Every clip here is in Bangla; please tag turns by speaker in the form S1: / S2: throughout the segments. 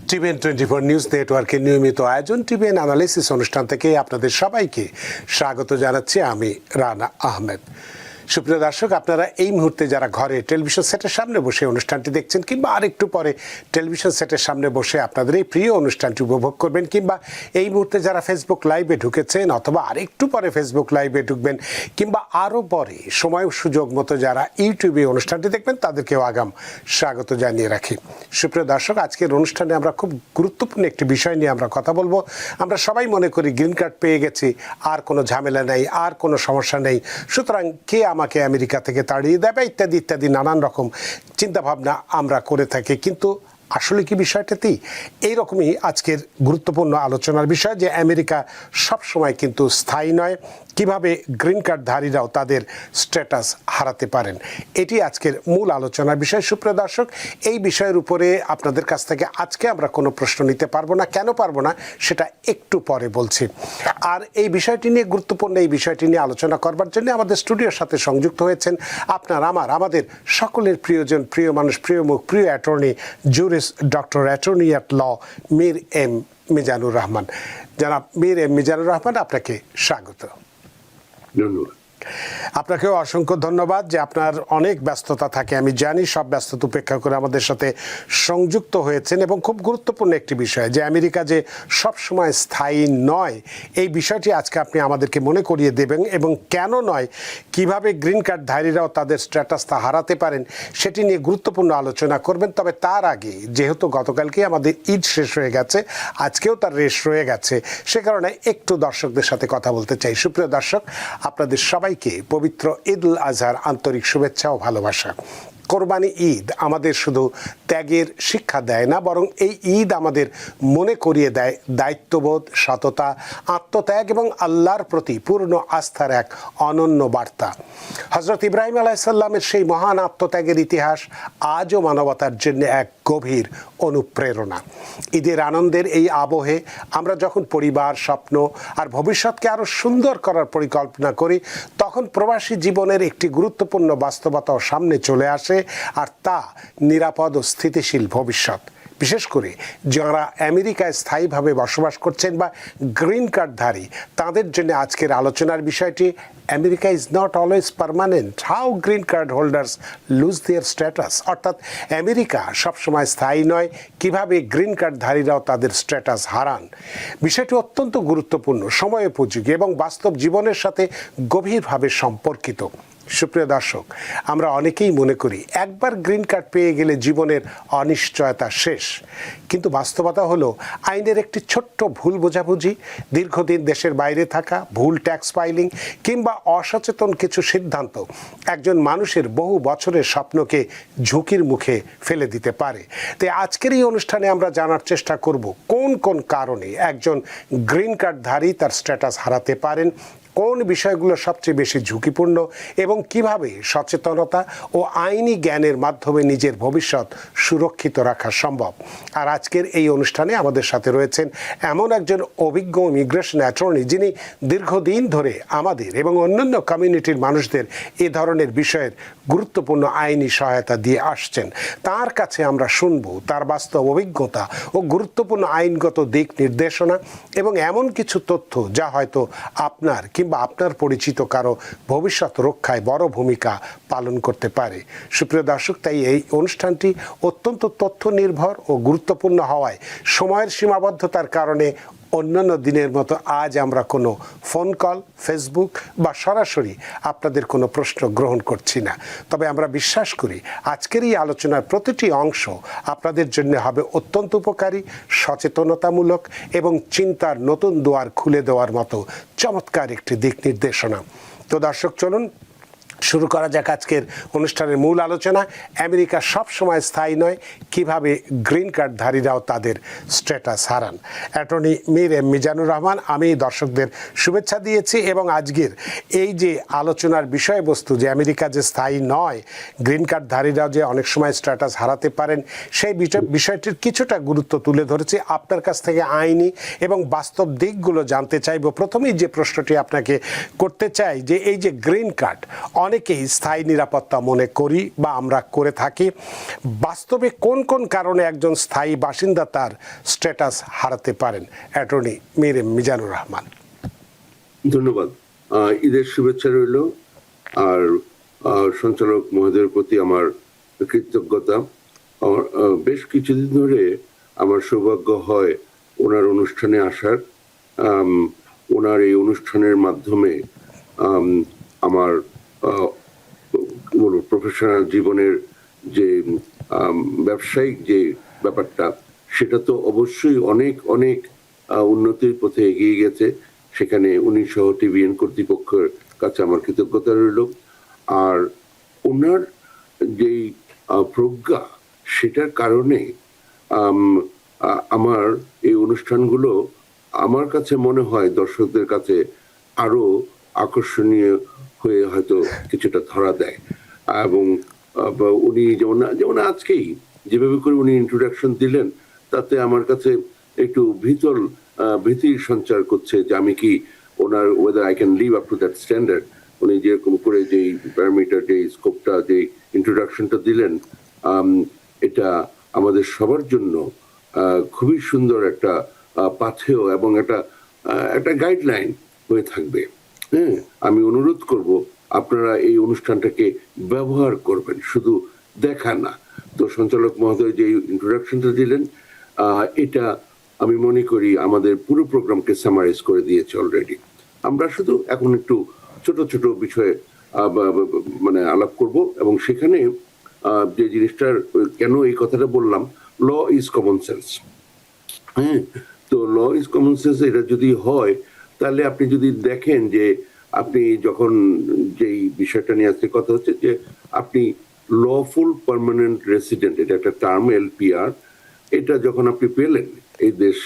S1: টিভিএন 24 নিউজ নেটওয়ার্কের নিয়মিত আয়োজন টিভিএন অ্যানালিসিস অনুষ্ঠান থেকে আপনাদের সবাইকে স্বাগত জানাচ্ছি আমি রানা আহমেদ। সুপ্রিয় দর্শক, আপনারা এই মুহূর্তে যারা ঘরে টেলিভিশন সেটের সামনে বসে অনুষ্ঠানটি দেখছেন কিংবা আরেকটু পরে টেলিভিশন সেটের সামনে বসে আপনাদের এই প্রিয় অনুষ্ঠানটি উপভোগ করবেন, কিংবা এই মুহূর্তে যারা ফেসবুক লাইভে ঢুকেছেন অথবা আরেকটু পরে ফেসবুক লাইভে ঢুকবেন, কিংবা আরও পরে সময় সুযোগ মতো যারা ইউটিউবে অনুষ্ঠানটি দেখবেন, তাদেরকেও আগাম স্বাগত জানিয়ে রাখি। সুপ্রিয় দর্শক, আজকের অনুষ্ঠানে আমরা খুব গুরুত্বপূর্ণ একটি বিষয় নিয়ে আমরা কথা বলবো। আমরা সবাই মনে করি গ্রিন কার্ড পেয়ে গেছি, আর কোনো ঝামেলা নেই, আর কোনো সমস্যা নেই, সুতরাং কে আমাকে আমেরিকা থেকে তাড়িয়ে দেবে ইত্যাদি ইত্যাদি নানান রকম চিন্তাভাবনা আমরা করে থাকি। কিন্তু আসলে কি বিষয়টাতেই এইরকমই আজকের গুরুত্বপূর্ণ আলোচনার বিষয় যে আমেরিকা সবসময় কিন্তু স্থায়ী নয়, কিভাবে গ্রিন কার্ডধারীরাও তাদের স্ট্যাটাস হারাতে পারেন, এটি আজকের মূল আলোচনার বিষয়। সুপ্রিয় দর্শক, এই বিষয়ের উপরে আপনাদের কাছ থেকে আজকে আমরা কোনো প্রশ্ন নিতে পারবো না। কেন পারবো না সেটা একটু পরে বলছি। আর এই বিষয়টি নিয়ে গুরুত্বপূর্ণ এই বিষয়টি নিয়ে আলোচনা করবার জন্য আমাদের স্টুডিওর সাথে সংযুক্ত হয়েছেন আমাদের সকলের প্রিয়জন, প্রিয় মানুষ, প্রিয় মুখ, প্রিয় attorney, juris doctor attorney at law Mir M Mizanur Rahman. জনাব মীর এম মিজানুর রহমান, আপনাকে স্বাগত।
S2: ধন্যবাদ।
S1: আপনাকেও অসংখ্য ধন্যবাদ যে আপনার অনেক ব্যস্ততা থাকে, আমি জানি, সব ব্যস্ততা উপেক্ষা করে আমাদের সাথে সংযুক্ত হয়েছেন। এবং খুব গুরুত্বপূর্ণ একটি বিষয় যে আমেরিকা যে সবসময় স্থায়ী নয়, এই বিষয়টি আজকে আপনি আমাদেরকে মনে করিয়ে দেবেন, এবং কেন নয়, কিভাবে গ্রিন কার্ডধারীরাও তাদের স্ট্যাটাসটা হারাতে পারেন সেটি নিয়ে গুরুত্বপূর্ণ আলোচনা করবেন। তবে তার আগে, যেহেতু গতকালকে আমাদের ঈদ শেষ হয়ে গেছে, আজকেও তার রেশ রয়ে গেছে, সে কারণে একটু দর্শকদের সাথে কথা বলতে চাই। সুপ্রিয় দর্শক, আপনাদের সবাইকে পবিত্র ঈদ উল আজহার আন্তরিক শুভেচ্ছা ও ভালোবাসা। কোরবানি ঈদ আমাদের শুধু ত্যাগের শিক্ষা দেয় না, বরং এই ঈদ আমাদের মনে করিয়ে দেয় দায়িত্ববোধ, সততা, আত্মত্যাগ এবং আল্লাহর প্রতি পূর্ণ আস্থার এক অনন্য বার্তা। হজরত ইব্রাহিম আলাইসাল্লামের সেই মহান আত্মত্যাগের ইতিহাস আজও মানবতার জন্য এক গভীর অনুপ্রেরণা। ঈদের আনন্দের এই আবহে আমরা যখন পরিবার, স্বপ্ন আর ভবিষ্যৎকে আরও সুন্দর করার পরিকল্পনা করি, তখন প্রবাসী জীবনের একটি গুরুত্বপূর্ণ বাস্তবতাও সামনে চলে আসে, আর তা নিরাপদ ও স্থিতিশীল ভবিষ্যৎ। বিশেষ করে যারা আমেরিকায় স্থায়ীভাবে বসবাস করছেন বা গ্রিন কার্ডধারী, তাদের জন্য আজকের আলোচনার বিষয়টি America is not always permanent, how green card holders loose their status. অর্থাৎ আমেরিকা সবসময় স্থায়ী নয়, কিভাবে গ্রিন কার্ডধারীরাও তাদের স্ট্যাটাস হারান। বিষয়টি অত্যন্ত গুরুত্বপূর্ণ, সময়োপযোগী এবং বাস্তব জীবনের সাথে গভীরভাবে সম্পর্কিত। সুপ্রিয় দর্শক, আমরা অনেকেই মনে করি একবার গ্রিন কার্ড পেয়ে গেলে জীবনের অনিশ্চয়তা শেষ। কিন্তু বাস্তবতা হলো আইনের একটি ছোট্ট ভুল বোঝাবুঝি, দীর্ঘদিন দেশের বাইরে থাকা, ভুল ট্যাক্স ফাইলিং কিংবা অসচেতন কিছু সিদ্ধান্ত একজন মানুষের বহু বছরের স্বপ্নকে ঝুঁকির মুখে ফেলে দিতে পারে। তাই আজকের এই অনুষ্ঠানে আমরা জানার চেষ্টা করব কোন কোন কারণে একজন গ্রিন কার্ডধারী তার স্ট্যাটাস হারাতে পারেন, কোন বিষয়গুলো সবচেয়ে বেশি ঝুঁকিপূর্ণ, এবং কিভাবে সচেতনতা ও আইনি জ্ঞানের মাধ্যমে নিজের ভবিষ্যৎ সুরক্ষিত রাখা সম্ভব। আর আজকের এই অনুষ্ঠানে আমাদের সাথে রয়েছেন এমন একজন অভিজ্ঞ ইমিগ্রেশন অ্যাটর্নি, যিনি দীর্ঘদিন ধরে আমাদের এবং অন্যান্য কমিউনিটির মানুষদের এ ধরনের বিষয়ের গুরুত্বপূর্ণ আইনি সহায়তা দিয়ে আসছেন। তার কাছে আমরা শুনব তার বাস্তব অভিজ্ঞতা ও গুরুত্বপূর্ণ আইনগত দিক নির্দেশনা এবং এমন কিছু তথ্য যা হয়তো আপনার কিংবা আপনার পরিচিত কারো ভবিষ্যৎ রক্ষায় বড় ভূমিকা পালন করতে পারে। সুপ্রিয় দর্শক, তাই এই অনুষ্ঠানটি অত্যন্ত তথ্য নির্ভর ও গুরুত্বপূর্ণ হওয়ায় সময়ের সীমাবদ্ধতার কারণে অন্যান্য দিনের মতো আজ আমরা কোনো ফোন কল, ফেসবুক বা সরাসরি আপনাদের কোনো প্রশ্ন গ্রহণ করছি না। তবে আমরা বিশ্বাস করি আজকের এই আলোচনার প্রতিটি অংশ আপনাদের জন্য হবে অত্যন্ত উপকারী, সচেতনতামূলক এবং চিন্তার নতুন দুয়ার খুলে দেওয়ার মতো চমৎকার একটি দিক নির্দেশনা। তো দর্শক, চলুন শুরু করা যাক আজকের অনুষ্ঠানের মূল আলোচনা। আমেরিকা সবসময় স্থায়ী নয়, কিভাবে গ্রিন কার্ডধারীরাও তাদের স্ট্যাটাস হারান। অ্যাটর্নি মীর এম মিজানুর রহমান, আমি দর্শকদের শুভেচ্ছা দিয়েছি এবং আজকের এই যে আলোচনার বিষয়বস্তু যে আমেরিকা যে স্থায়ী নয়, গ্রিন কার্ডধারীরাও যে অনেক সময় স্ট্যাটাস হারাতে পারেন, সেই বিষয়টির কিছুটা গুরুত্ব তুলে ধরেছি। আপনার কাছ থেকে আইনি এবং বাস্তব দিকগুলো জানতে চাইব। প্রথমেই যে প্রশ্নটি আপনাকে করতে চাই যে এই যে গ্রিন কার্ড, অনেকেই স্থায়ী নিরাপত্তা মনে করি বা আমরা করে থাকি। বাস্তবে কোন কোন কারণে একজন স্থায়ী বাসিন্দা তার স্ট্যাটাস হারাতে পারেন? অ্যাটর্নি মীর মিজানুর রহমান।
S2: ধন্যবাদ। ঈদের শুভেচ্ছা রইল। আর সঞ্চালক মহোদয়ের প্রতি আমার কৃতজ্ঞতা। বেশ কিছুদিন ধরে আমার সৌভাগ্য হয় ওনার অনুষ্ঠানে আসার। ওনার এই অনুষ্ঠানের মাধ্যমে আমার প্রফেশনাল জীবনের যে ব্যবসায়িক যে ব্যাপারটা, সেটা তো অবশ্যই অনেক অনেক উন্নতির পথে এগিয়ে গেছে। সেখানে উনি সহ টিভিএন কর্তৃপক্ষের কাছে আমার কৃতজ্ঞতা রইল। আর ওনার যেই প্রজ্ঞা, সেটার কারণে আমার এই অনুষ্ঠানগুলো আমার কাছে মনে হয় দর্শকদের কাছে আরো আকর্ষণীয় হয়ে হয়তো কিছুটা ধরা দেয়। এবং উনি যেমন আজকেই যেভাবে করে উনি ইন্ট্রোডাকশন দিলেন, তাতে আমার কাছে একটু ভীতির সঞ্চার করছে যে আমি কি ওনার whether I can live up to that standard. উনি যেরকম করে যে প্যারামিটার, যে স্কোপটা, যে ইন্ট্রোডাকশনটা দিলেন, এটা আমাদের সবার জন্য খুবই সুন্দর একটা পাথেয় এবং একটা গাইডলাইন হয়ে থাকবে। হ্যাঁ, আমি অনুরোধ করব আপনারা এই অনুষ্ঠানটাকে ব্যবহার করবেন, শুধু দেখা না। তো সঞ্চালক মহোদয় যে ইন্ট্রোডাকশনটা দিলেন, এটা আমি মনে করি আমাদের পুরো প্রোগ্রামকে সামারাইজ করে দিয়েছে অলরেডি। আমরা শুধু এখন একটু ছোট ছোট বিষয়ে মানে আলাপ করব। এবং সেখানে যে জিনিসটার কেন এই কথাটা বললাম, ল ইজ কমন সেন্স। হ্যাঁ, তো ল ইজ কমন সেন্স এটা যদি হয়, তাহলে আপনি যদি দেখেন যে আপনি যখন যেই বিষয়টা নিয়ে আজকে কথা হচ্ছে, যে আপনি লফুল পার্মানেন্ট রেসিডেন্ট, এটা একটা টার্ম, এলপিআর, এটা যখন আপনি পেলেন, এই দেশ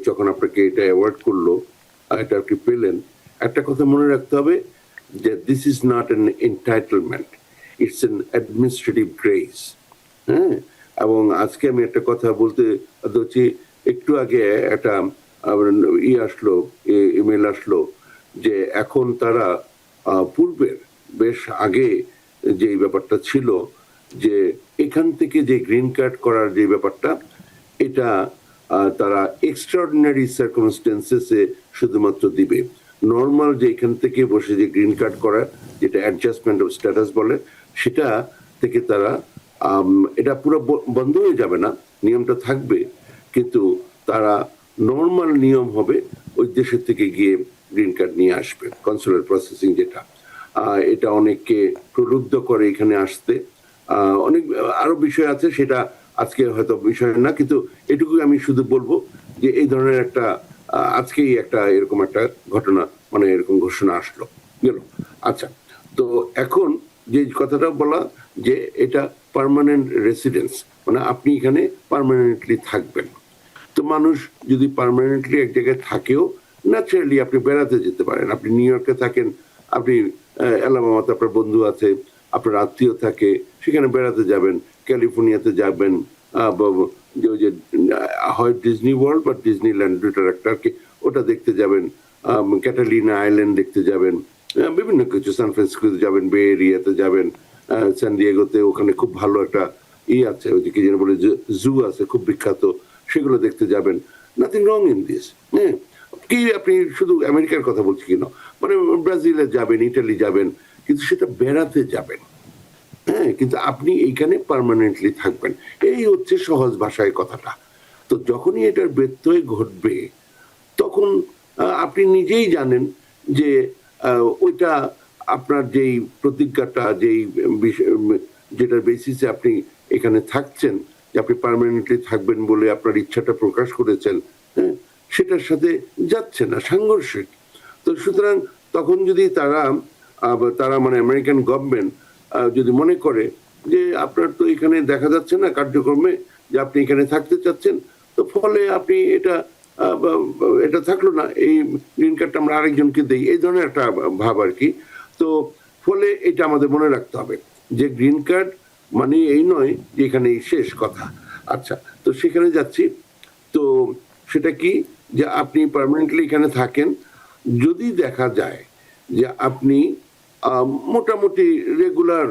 S2: যখন আপনাকে এটা অ্যাওয়ার্ড করলো, এটা আপনি পেলেন, একটা কথা মনে রাখতে হবে যে this is not an entitlement, it's an administrative grace. হ্যাঁ, এবং আজকে আমি একটা কথা বলতে হচ্ছে, একটু আগে একটা ইমেল আসলো যে এখন তারা পূর্বের বেশ আগে যে ব্যাপারটা ছিল, যে এখান থেকে যে গ্রিন কার্ড করার যে ব্যাপারটা, এটা তারা এক্সট্রাঅর্ডিনারি সার্কামস্টেন্সেসে শুধুমাত্র দিবে। নর্মাল যে এখান থেকে বসে যে গ্রিন কার্ড করা, যেটা অ্যাডজাস্টমেন্ট অফ স্ট্যাটাস বলে, সেটা থেকে তারা এটা পুরো বন্ধ হয়ে যাবে না, নিয়মটা থাকবে, কিন্তু তারা নর্মাল নিয়ম হবে ওই দেশের থেকে গিয়ে গ্রিন কার্ড নিয়ে আসবে, কনসুলার প্রসেসিং যেটা। এটা অনেককে প্রলুব্ধ করে এখানে আসতে। অনেক আরো বিষয় আছে, সেটা আজকে হয়তো বিষয় না, কিন্তু এটুকু আমি শুধু বলবো যে এই ধরনের একটা আজকেই একটা এরকম একটা ঘটনা, মানে এরকম ঘোষণা আসলো গেল। আচ্ছা, তো এখন যে কথাটা বলা যে এটা পার্মানেন্ট রেসিডেন্স, মানে আপনি এখানে পার্মানেন্টলি থাকবেন। তো মানুষ যদি পার্মানেন্টলি এক জায়গায় থাকেও, ন্যাচারালি আপনি বেড়াতে যেতে পারেন। আপনি নিউ ইয়র্কে থাকেন, আপনি অ্যালাবামাতে আপনার বন্ধু আছে, আপনার আত্মীয় থাকে, সেখানে বেড়াতে যাবেন, ক্যালিফোর্নিয়াতে যাবেন, যে হয় ডিজনি ওয়ার্ল্ড বা ডিজনিল্যান্ড, দুটার একটা আর কি, ওটা দেখতে যাবেন, ক্যাটালিনা আইল্যান্ড দেখতে যাবেন, বিভিন্ন কিছু, সান ফ্রান্সিসকোতে যাবেন, বে এরিয়াতে যাবেন, সান ডিয়েগোতে ওখানে খুব ভালো একটা আছে, ওই যে কি যেন বলে, জু আছে খুব বিখ্যাত, সেগুলো দেখতে যাবেন। Nothing wrong in this. হ্যাঁ, কি আপনি শুধু আমেরিকার কথা বলছি কিনা, মানে ব্রাজিলে যাবেন, ইটালি যাবেন, কিন্তু সেটা বেড়াতে যাবেন। হ্যাঁ, কিন্তু আপনি এইখানে পার্মানেন্টলি থাকবেন, এই হচ্ছে সহজ ভাষায় কথাটা। তো যখনই এটার ব্যত্যয় ঘটবে, তখন আপনি নিজেই জানেন যে ওইটা আপনার যেই প্রতিজ্ঞাটা, যেটার বেসিসে আপনি এখানে থাকছেন, যে আপনি পার্মানেন্টলি থাকবেন বলে আপনার ইচ্ছাটা প্রকাশ করেছেন, হ্যাঁ, সেটার সাথে যাচ্ছে না, সাংঘর্ষিক। তো সুতরাং তখন যদি তারা মানে আমেরিকান গভর্নমেন্ট যদি মনে করে যে আপনার তো এখানে দেখা যাচ্ছে না কার্যক্রমে যে আপনি এখানে থাকতে চাচ্ছেন, তো ফলে আপনি এটা থাকলো না, এই গ্রিন কার্ডটা আমরা আরেকজনকে দেই, এই ধরনের একটা ভাব আর কি। তো ফলে এটা আমাদের মনে রাখতে হবে যে গ্রিন কার্ড মানে এই নয় যে এখানে শেষ কথা। আচ্ছা, তো সেখানে যাচ্ছি। তো সেটা কি, যে আপনি পার্মানেন্টলি এখানে থাকেন, যদি দেখা যায় যে আপনি মোটামুটি রেগুলার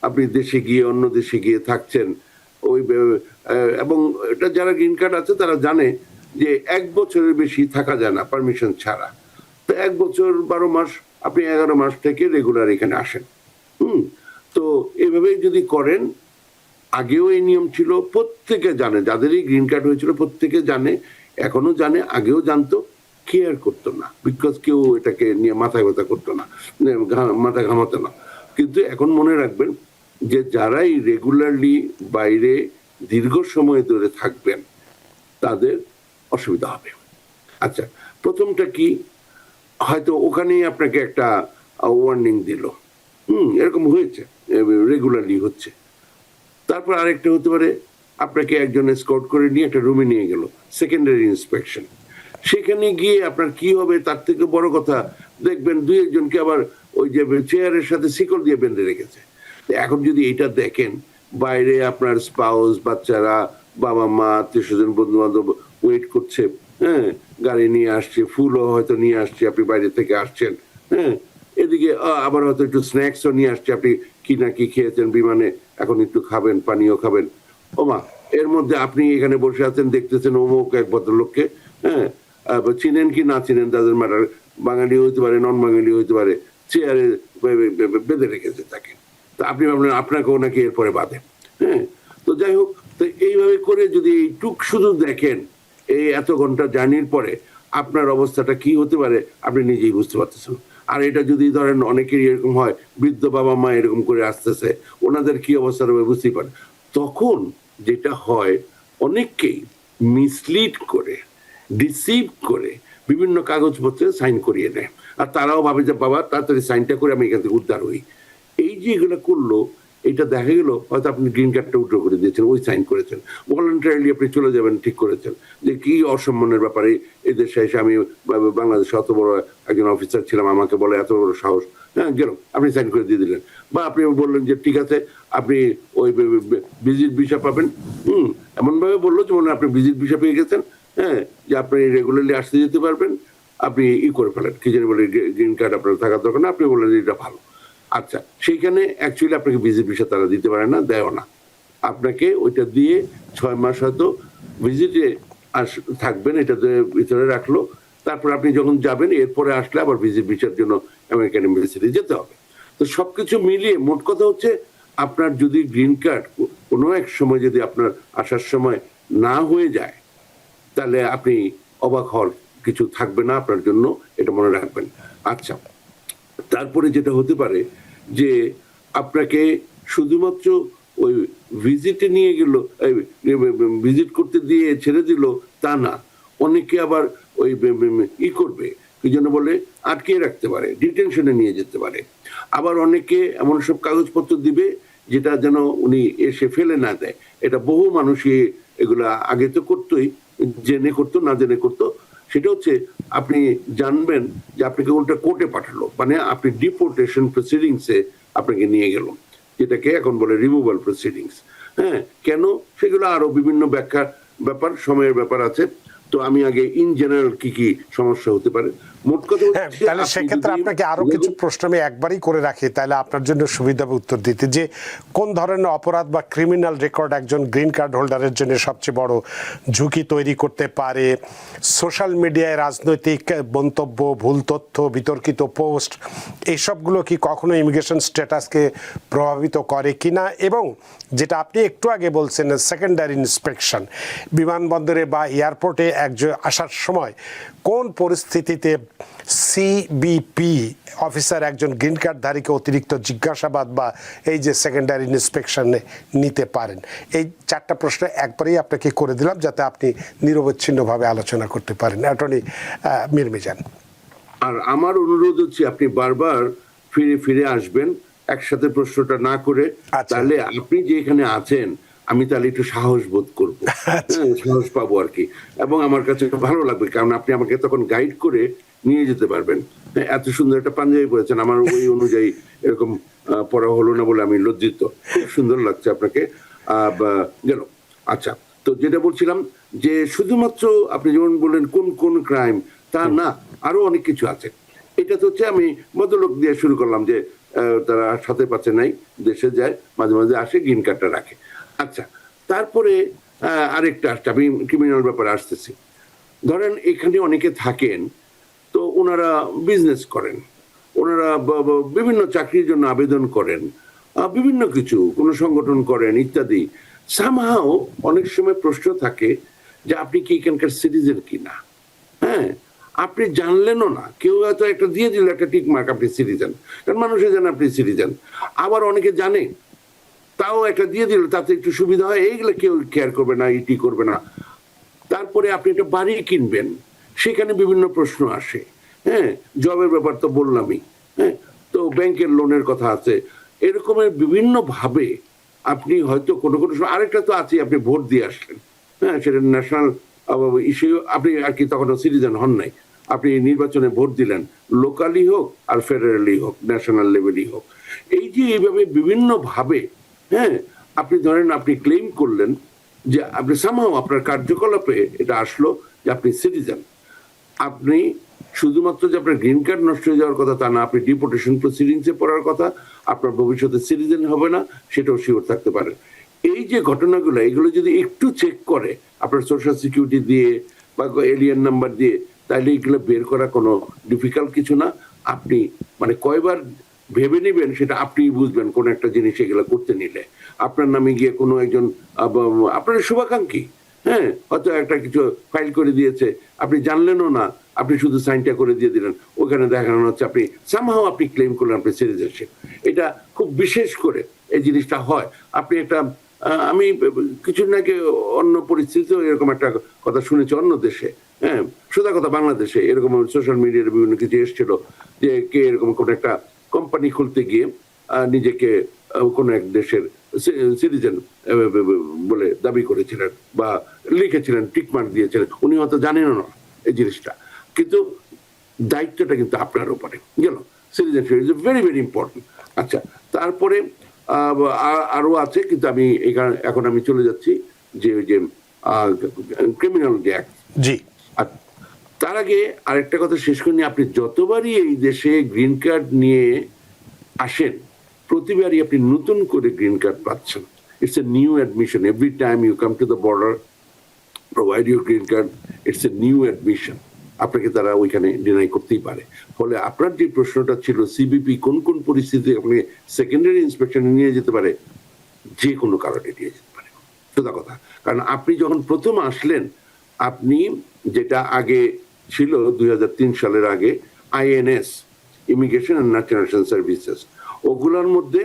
S2: আপনি দেশে গিয়ে অন্য দেশে গিয়ে থাকছেন ওই এবং এটা যারা গ্রিন কার্ড আছে তারা জানে যে 1 বছরের বেশি থাকা যায় না পারমিশন ছাড়া। তো 1 বছর 12 মাস আপনি 11 মাস থেকে রেগুলার এখানে আসেন। তো এভাবে যদি করেন, আগেও এই নিয়ম ছিল, প্রত্যেকে জানে, যাদেরই গ্রিন কার্ড হয়েছিল প্রত্যেকে জানে, এখনো জানে, আগেও জানতো, কেয়ার করতো না, বিকজ কেউ এটাকে নিয়ে মাথা ব্যথা করতো না, মাথা ঘামাতো না। কিন্তু এখন মনে রাখবেন যে যারাই রেগুলারলি বাইরে দীর্ঘ সময় ধরে থাকবেন তাদের অসুবিধা হবে। আচ্ছা, প্রথমটা কি, হয়তো ওখানেই আপনাকে একটা ওয়ার্নিং দিল, এরকম হয়েছে, রেগুলারলি হচ্ছে। তারপর আরেকটা হতে পারে, আপনাকে একজন এসকর্ট করে নিয়ে একটা রুমে নিয়ে গেল, সেকেন্ডারি ইন্সপেকশন। সেখানে গিয়ে আপনার কি হবে তার থেকে বড় কথা, দেখবেন 2-1 জনকে আবার ওই যে চেয়ারের সাথে শিকল দিয়ে বেঁধে রেখেছে। এখন যদি এটা দেখেন, বাইরে আপনার স্পাউস, বাচ্চারা, বাবা মা, আত্মীয় স্বজন, বন্ধু বান্ধব ওয়েট করছে, হ্যাঁ, গাড়ি নিয়ে আসছে, ফুলও হয়তো নিয়ে আসছে, আপনি বাইরে থেকে আসছেন, হ্যাঁ, এদিকে আবার হয়তো একটু স্ন্যাক্সও নিয়ে আসছে, আপনি কি না কি খেয়েছেন বিমানে, এখন একটু খাবেন, পানীয় খাবেন। ওমা, এর মধ্যে আপনি এখানে বসে আছেন, দেখতেছেন অমুক এক ভদ্রলোককে, হ্যাঁ, চিনেন কি না চিনেন তাদের ম্যাটার, বাঙালি হইতে পারে, নন বাঙালি হইতে পারে, চেয়ারে বেঁধে রেখেছে তাকে। তা আপনি ভাবলেন আপনাকেও নাকি এরপরে বাঁধে। হ্যাঁ, তো যাই হোক, তো এইভাবে করে যদি এইটুক শুধু দেখেন, এই এত ঘন্টা জার্নির পরে আপনার অবস্থাটা কি হতে পারে আপনি নিজেই বুঝতে পারতেছেন। আর এটা যদি ধরেন অনেকেরই এরকম হয়, বৃদ্ধ বাবা মা এরকম করে আসতেছে, ওনাদের কি অবস্থা হবে বুঝতেই পারেন। তখন যেটা হয়, অনেককেই মিসলিড করে, ডিসিভ করে বিভিন্ন কাগজপত্রে সাইন করিয়ে নেয়, আর তারাও ভাবে যে বাবা তাড়াতাড়ি সাইনটা করে আমি এখান থেকে উদ্ধার হই। এই যে এগুলো করলো, এটা দেখা গেল হয়তো আপনি গ্রিন কার্ডটা উইথড্র করে দিয়েছেন, ওই সাইন করেছেন, ভলান্টারিলি আপনি চলে যাবেন, ঠিক করেছেন, যে কি অসম্মানের ব্যাপারে এই দেশে এসে আমি বাংলাদেশে অত বড় একজন অফিসার ছিলাম, আমাকে বলে এত বড় সাহস, হ্যাঁ, গেল আপনি সাইন করে দিয়ে দিলেন। বা আপনি বললেন যে ঠিক আছে আপনি ওই ভিজিট ভিসা পাবেন, এমন ভাবে বললো যে মনে আপনি ভিজিট ভিসা পেয়ে গেছেন, হ্যাঁ, যে আপনি রেগুলারলি আসতে যেতে পারবেন, আপনি করে ফেলেন, কি জানি বলে গ্রিন কার্ড আপনার থাকার দরকার না, আপনি বললেন এটা ভালো। আচ্ছা, সেইখানে অ্যাকচুয়ালি আপনাকে ভিজিট ভিসা তারা দিতে পারে না, দেয় না, আপনাকে ওইটা দিয়ে 6 মাস হয়তো ভিজিটে থাকবেন, এটা ভিতরে রাখলো। তারপর আপনি যখন যাবেন, এরপরে আসলে আবার ভিজিট ভিসার জন্য আমেরিকান এম্বাসিতে যেতে হবে। তো সবকিছু মিলিয়ে মোট কথা হচ্ছে, আপনার যদি গ্রিন কার্ড কোনো এক সময় যদি আপনার আসার সময় না হয়ে যায়, তাহলে আপনি অবাক হওয়ার কিছু থাকবে না আপনার জন্য, এটা মনে রাখবেন। আচ্ছা, তারপরে যেটা হতে পারে যে আপনাকে শুধুমাত্র ওই ভিজিটে নিয়ে গেল, ভিজিট করতে দিয়ে ছেড়ে দিল তা না, অনেকে আবার ওই করবে, কি যেন বলে, আটকে রাখতে পারে, ডিটেনশনে নিয়ে যেতে পারে। আবার অনেকে এমন সব কাগজপত্র দিবে যেটা যেন উনি এসে ফেলে না দেয়। এটা বহু মানুষই এগুলা আগে তো করতোই, জেনে করতো না জেনে করতো। সেটা হচ্ছে আপনি জানবেন যে আপনাকে উল্টা কোর্টে পাঠালো, মানে আপনি ডিপোর্টেশন প্রসিডিংসে আপনাকে নিয়ে গেল, যেটাকে এখন বলে রিমুভাল প্রসিডিংস। হ্যাঁ, কেন, সেগুলো আরো বিভিন্ন ব্যাপার সময়ের ব্যাপার আছে। তো আমি আগে ইন জেনারেল কি কি সমস্যা হতে পারে মোট কথা।
S1: তাহলে সেক্ষেত্রে আপনাকে আরো কিছু প্রশ্ন আমি একবারই করে রাখি, তাহলে আপনার জন্য সুবিধা হবে উত্তর দিতে, যে কোন ধরনের অপরাধ বা ক্রিমিনাল রেকর্ড একজন গ্রিন কার্ড হোল্ডারের জন্য সবচেয়ে বড় ঝুঁকি তৈরি করতে পারে? সোশ্যাল মিডিয়ায় রাজনৈতিক মন্তব্য, ভুল তথ্য, বিতর্কিত পোস্ট, এইসবগুলো কি কখনো ইমিগ্রেশন স্ট্যাটাসকে প্রভাবিত করে কিনা? এবং যেটা আপনি একটু আগে বলছেন সেকেন্ডারি ইন্সপেকশন, বিমানবন্দরে বা এয়ারপোর্টে একজন আসার সময় কোন পরিস্থিতিতে সিবিপি অফিসার একজন গ্রিন কার্ডধারীকে অতিরিক্ত জিজ্ঞাসাবাদ বা এই যে সেকেন্ডারি ইন্সপেকশনে নিতে পারেন? এই 4টা প্রশ্ন একবারেই আপনাকে করে দিলাম যাতে আপনি নিরবচ্ছিন্নভাবে আলোচনা করতে পারেন। অ্যাটর্নি মীর মিজান।
S2: আর আমার অনুরোধ হচ্ছে আপনি বারবার ফিরে ফিরে আসবেন, একসাথে প্রশ্নটা না করে, তাহলে আপনি যে এখানে আছেন আমি তাহলে একটু সাহস বোধ করবো, সাহস পাবো আর কি, এবং আমার কাছে ভালো লাগবে, কারণ আপনি আমাকে তখন গাইড করে নিয়ে যেতে পারবেন। এত সুন্দর একটা পাঞ্জাবি পরেছেন, আমার ওই অনুযায়ী এরকম পড়া হলো না বলে আমি লজ্জিত, খুব সুন্দর লাগছে আপনাকে গেল। আচ্ছা, তো যেটা বলছিলাম যে শুধুমাত্র আপনি যেমন বললেন কোন কোন ক্রাইম, তা না, আরো অনেক কিছু আছে। এটা তো হচ্ছে আমি ভদ্রলোক দিয়ে শুরু করলাম যে তারা সাথে পাচ্ছে নাই, দেশে যায়, মাঝে মাঝে আসে, গ্রিন কার্ডটা রাখে। আচ্ছা, তারপরে আরেকটা আসছে, আমি ক্রিমিনাল ব্যাপারে আসতেছি। ধরেন এখানে অনেকে থাকেন, তো ওনারা বিজনেস করেন, ওনারা বিভিন্ন চাকরির জন্য আবেদন করেন, বিভিন্ন কিছু কোনো সংগঠন করেন ইত্যাদি। সামহাও অনেক সময় প্রশ্ন থাকে যে আপনি কি এখানকার সিটিজেন কিনা। হ্যাঁ, আপনি জানলেনও না, কেউ হয়তো একটা দিয়ে দিল একটা টিক মার্ক আপনি সিটিজেন, কারণ মানুষে জানে আপনি সিটিজেন। আবার অনেকে জানে, তাও একটা দিয়ে দিল, তাতে একটু সুবিধা হয়, এইগুলো কেউ কেয়ার করবে না, ইটি করবে না। তারপরে আপনি একটা বাড়ি কিনবেন, সেখানে বিভিন্ন প্রশ্ন আসে। হ্যাঁ, জবের ব্যাপার তো বললামই। হ্যাঁ, তো ব্যাংকের লোনের কথা আছে। এরকমের বিভিন্ন ভাবে আপনি হয়তো কোনো কোনো সময়, আরেকটা তো আছে, আপনি ভোট দিয়ে আসলেন, হ্যাঁ, সেটা ন্যাশনাল ইস্যু, আপনি আর কি তখন সিটিজেন হন নাই, আপনি নির্বাচনে ভোট দিলেন, লোকালি হোক আর ফেডারেলি হোক, ন্যাশনাল লেভেলই হোক। এই যে এইভাবে বিভিন্ন ভাবে, হ্যাঁ, আপনি ধরেন আপনি ক্লেম করলেন যে আপনি সামহাও আপনার কার্যকলাপে এটা আসলো যে আপনি সিটিজেন। আপনি শুধুমাত্র যে আপনার গ্রিন কার্ড নষ্ট হয়ে যাওয়ার কথা তা না, আপনি ডিপোর্টেশন প্রসিডিংসে পড়ার কথা, আপনার ভবিষ্যতে সিটিজেন হবে না, সেটাও শিওর থাকতে পারেন। এই যে ঘটনাগুলো, এগুলো যদি একটু চেক করে আপনার সোশ্যাল সিকিউরিটি দিয়ে বা এলিয়ান নাম্বার দিয়ে, তাহলে এগুলো বের করা কোনো ডিফিকাল্ট কিছু না। আপনি মানে কয়বার ভেবে নেবেন সেটা আপনিই বুঝবেন, কোন একটা জিনিস এগুলো করতে নিলে। আপনার নামে গিয়ে কোনো একজন আপনার শুভাকাঙ্ক্ষী, হ্যাঁ, হয়তো একটা কিছু ফাইল করে দিয়েছে, আপনি জানলেনও না, আপনি শুধু সাইনটা করে দিয়ে দিলেন, ওখানে দেখানো হচ্ছে আপনি সামহাও আপনি ক্লেম করলেন আপনি সিটিজেনশিপ। এটা খুব বিশেষ করে এই জিনিসটা হয়। আপনি একটা আমি কিছুদিন আগে অন্য পরিস্থিতিতেও এরকম একটা কথা শুনেছি অন্য দেশে, হ্যাঁ, সোজা কথা বাংলাদেশে এরকম সোশ্যাল মিডিয়ার বিভিন্ন কিছু এসেছিল যে কে এরকম কোন একটা কোম্পানি খুলতে গিয়ে নিজেকে কোন এক দেশের সিটিজেন বলে দাবি করেছিলেন বা লিখেছিলেন, টিকমার্ক দিয়েছিলেন, উনি হয়তো জানেন না এই জিনিসটা, কিন্তু দায়িত্বটা কিন্তু আপনার উপরে গেল। Citizenship is very very important. আচ্ছা, তারপরে আরো আছে, কিন্তু আমি এখন আমি চলে যাচ্ছি যে ওই যে ক্রিমিনাল যে অ্যাক্ট।
S1: জি,
S2: তার আগে আরেকটা কথা শেষ করে নিয়ে, আপনি যতবারই এই দেশে গ্রিন কার্ড নিয়ে আসেন, প্রতিবারই আপনি নতুন করে গ্রিন কার্ড পাচ্ছেন। It's a new admission every time you come to the border, provide your green card, it's a new admission. আপনাকে তারা ওইখানে ডিনাই করতেই পারে। ফলে আপনার যে প্রশ্নটা ছিল সিবিপি কোন কোন পরিস্থিতিতে আপনাকে সেকেন্ডারি ইন্সপেকশনে নিয়ে যেতে পারে, যে কোনো কারণে নিয়ে যেতে পারে, সোজা কথা। কারণ আপনি যখন প্রথম আসলেন, আপনি যেটা আগে ছিল 2003 সালের আগে INS, immigration and national services, ওগুলোর মধ্যে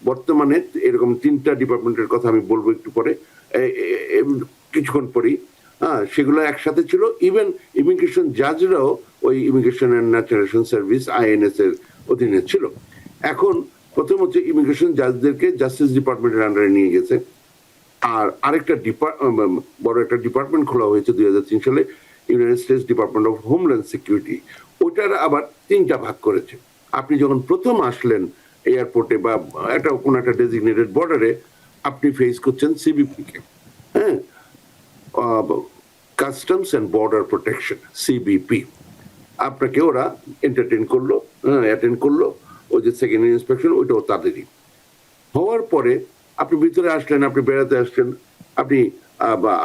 S2: বর্তমানে এরকম 3টা ডিপার্টমেন্টের কথা আমি বলবো একটু পরে, কিছুক্ষণ পরেই। হ্যাঁ, সেগুলো একসাথে ছিল। ইভেন ইমিগ্রেশন জাজরাও ওই immigration and national service INS এর অধীনে ছিল। এখন প্রথম হচ্ছে ইমিগ্রেশন জাজদেরকে জাস্টিস ডিপার্টমেন্টের আন্ডারে নিয়ে গেছে। আর আরেকটা বড় একটা ডিপার্টমেন্ট খোলা হয়েছে 2003 সালে, United states department of homeland security. ওটার আবার 3টা ভাগ করেছে। আপনি যখন প্রথম আসলেন এয়ারপোর্টে বা একটা কোনো একটা ডেজিগনেটেড বর্ডারে, আপনি ফেস করছেন সিবিপি কে, হ্যাঁ, customs and border protection, CBP. আপনাকে ওরা এন্টারটেইন করলো, অ্যাটেন্ড করলো, ওই যে সেকেন্ড ইন্সপেকশন, ওইটাও তাদেরই। হওয়ার পরে আপনি ভিতরে আসলেন, আপনি বেড়াতে আসলেন, আপনি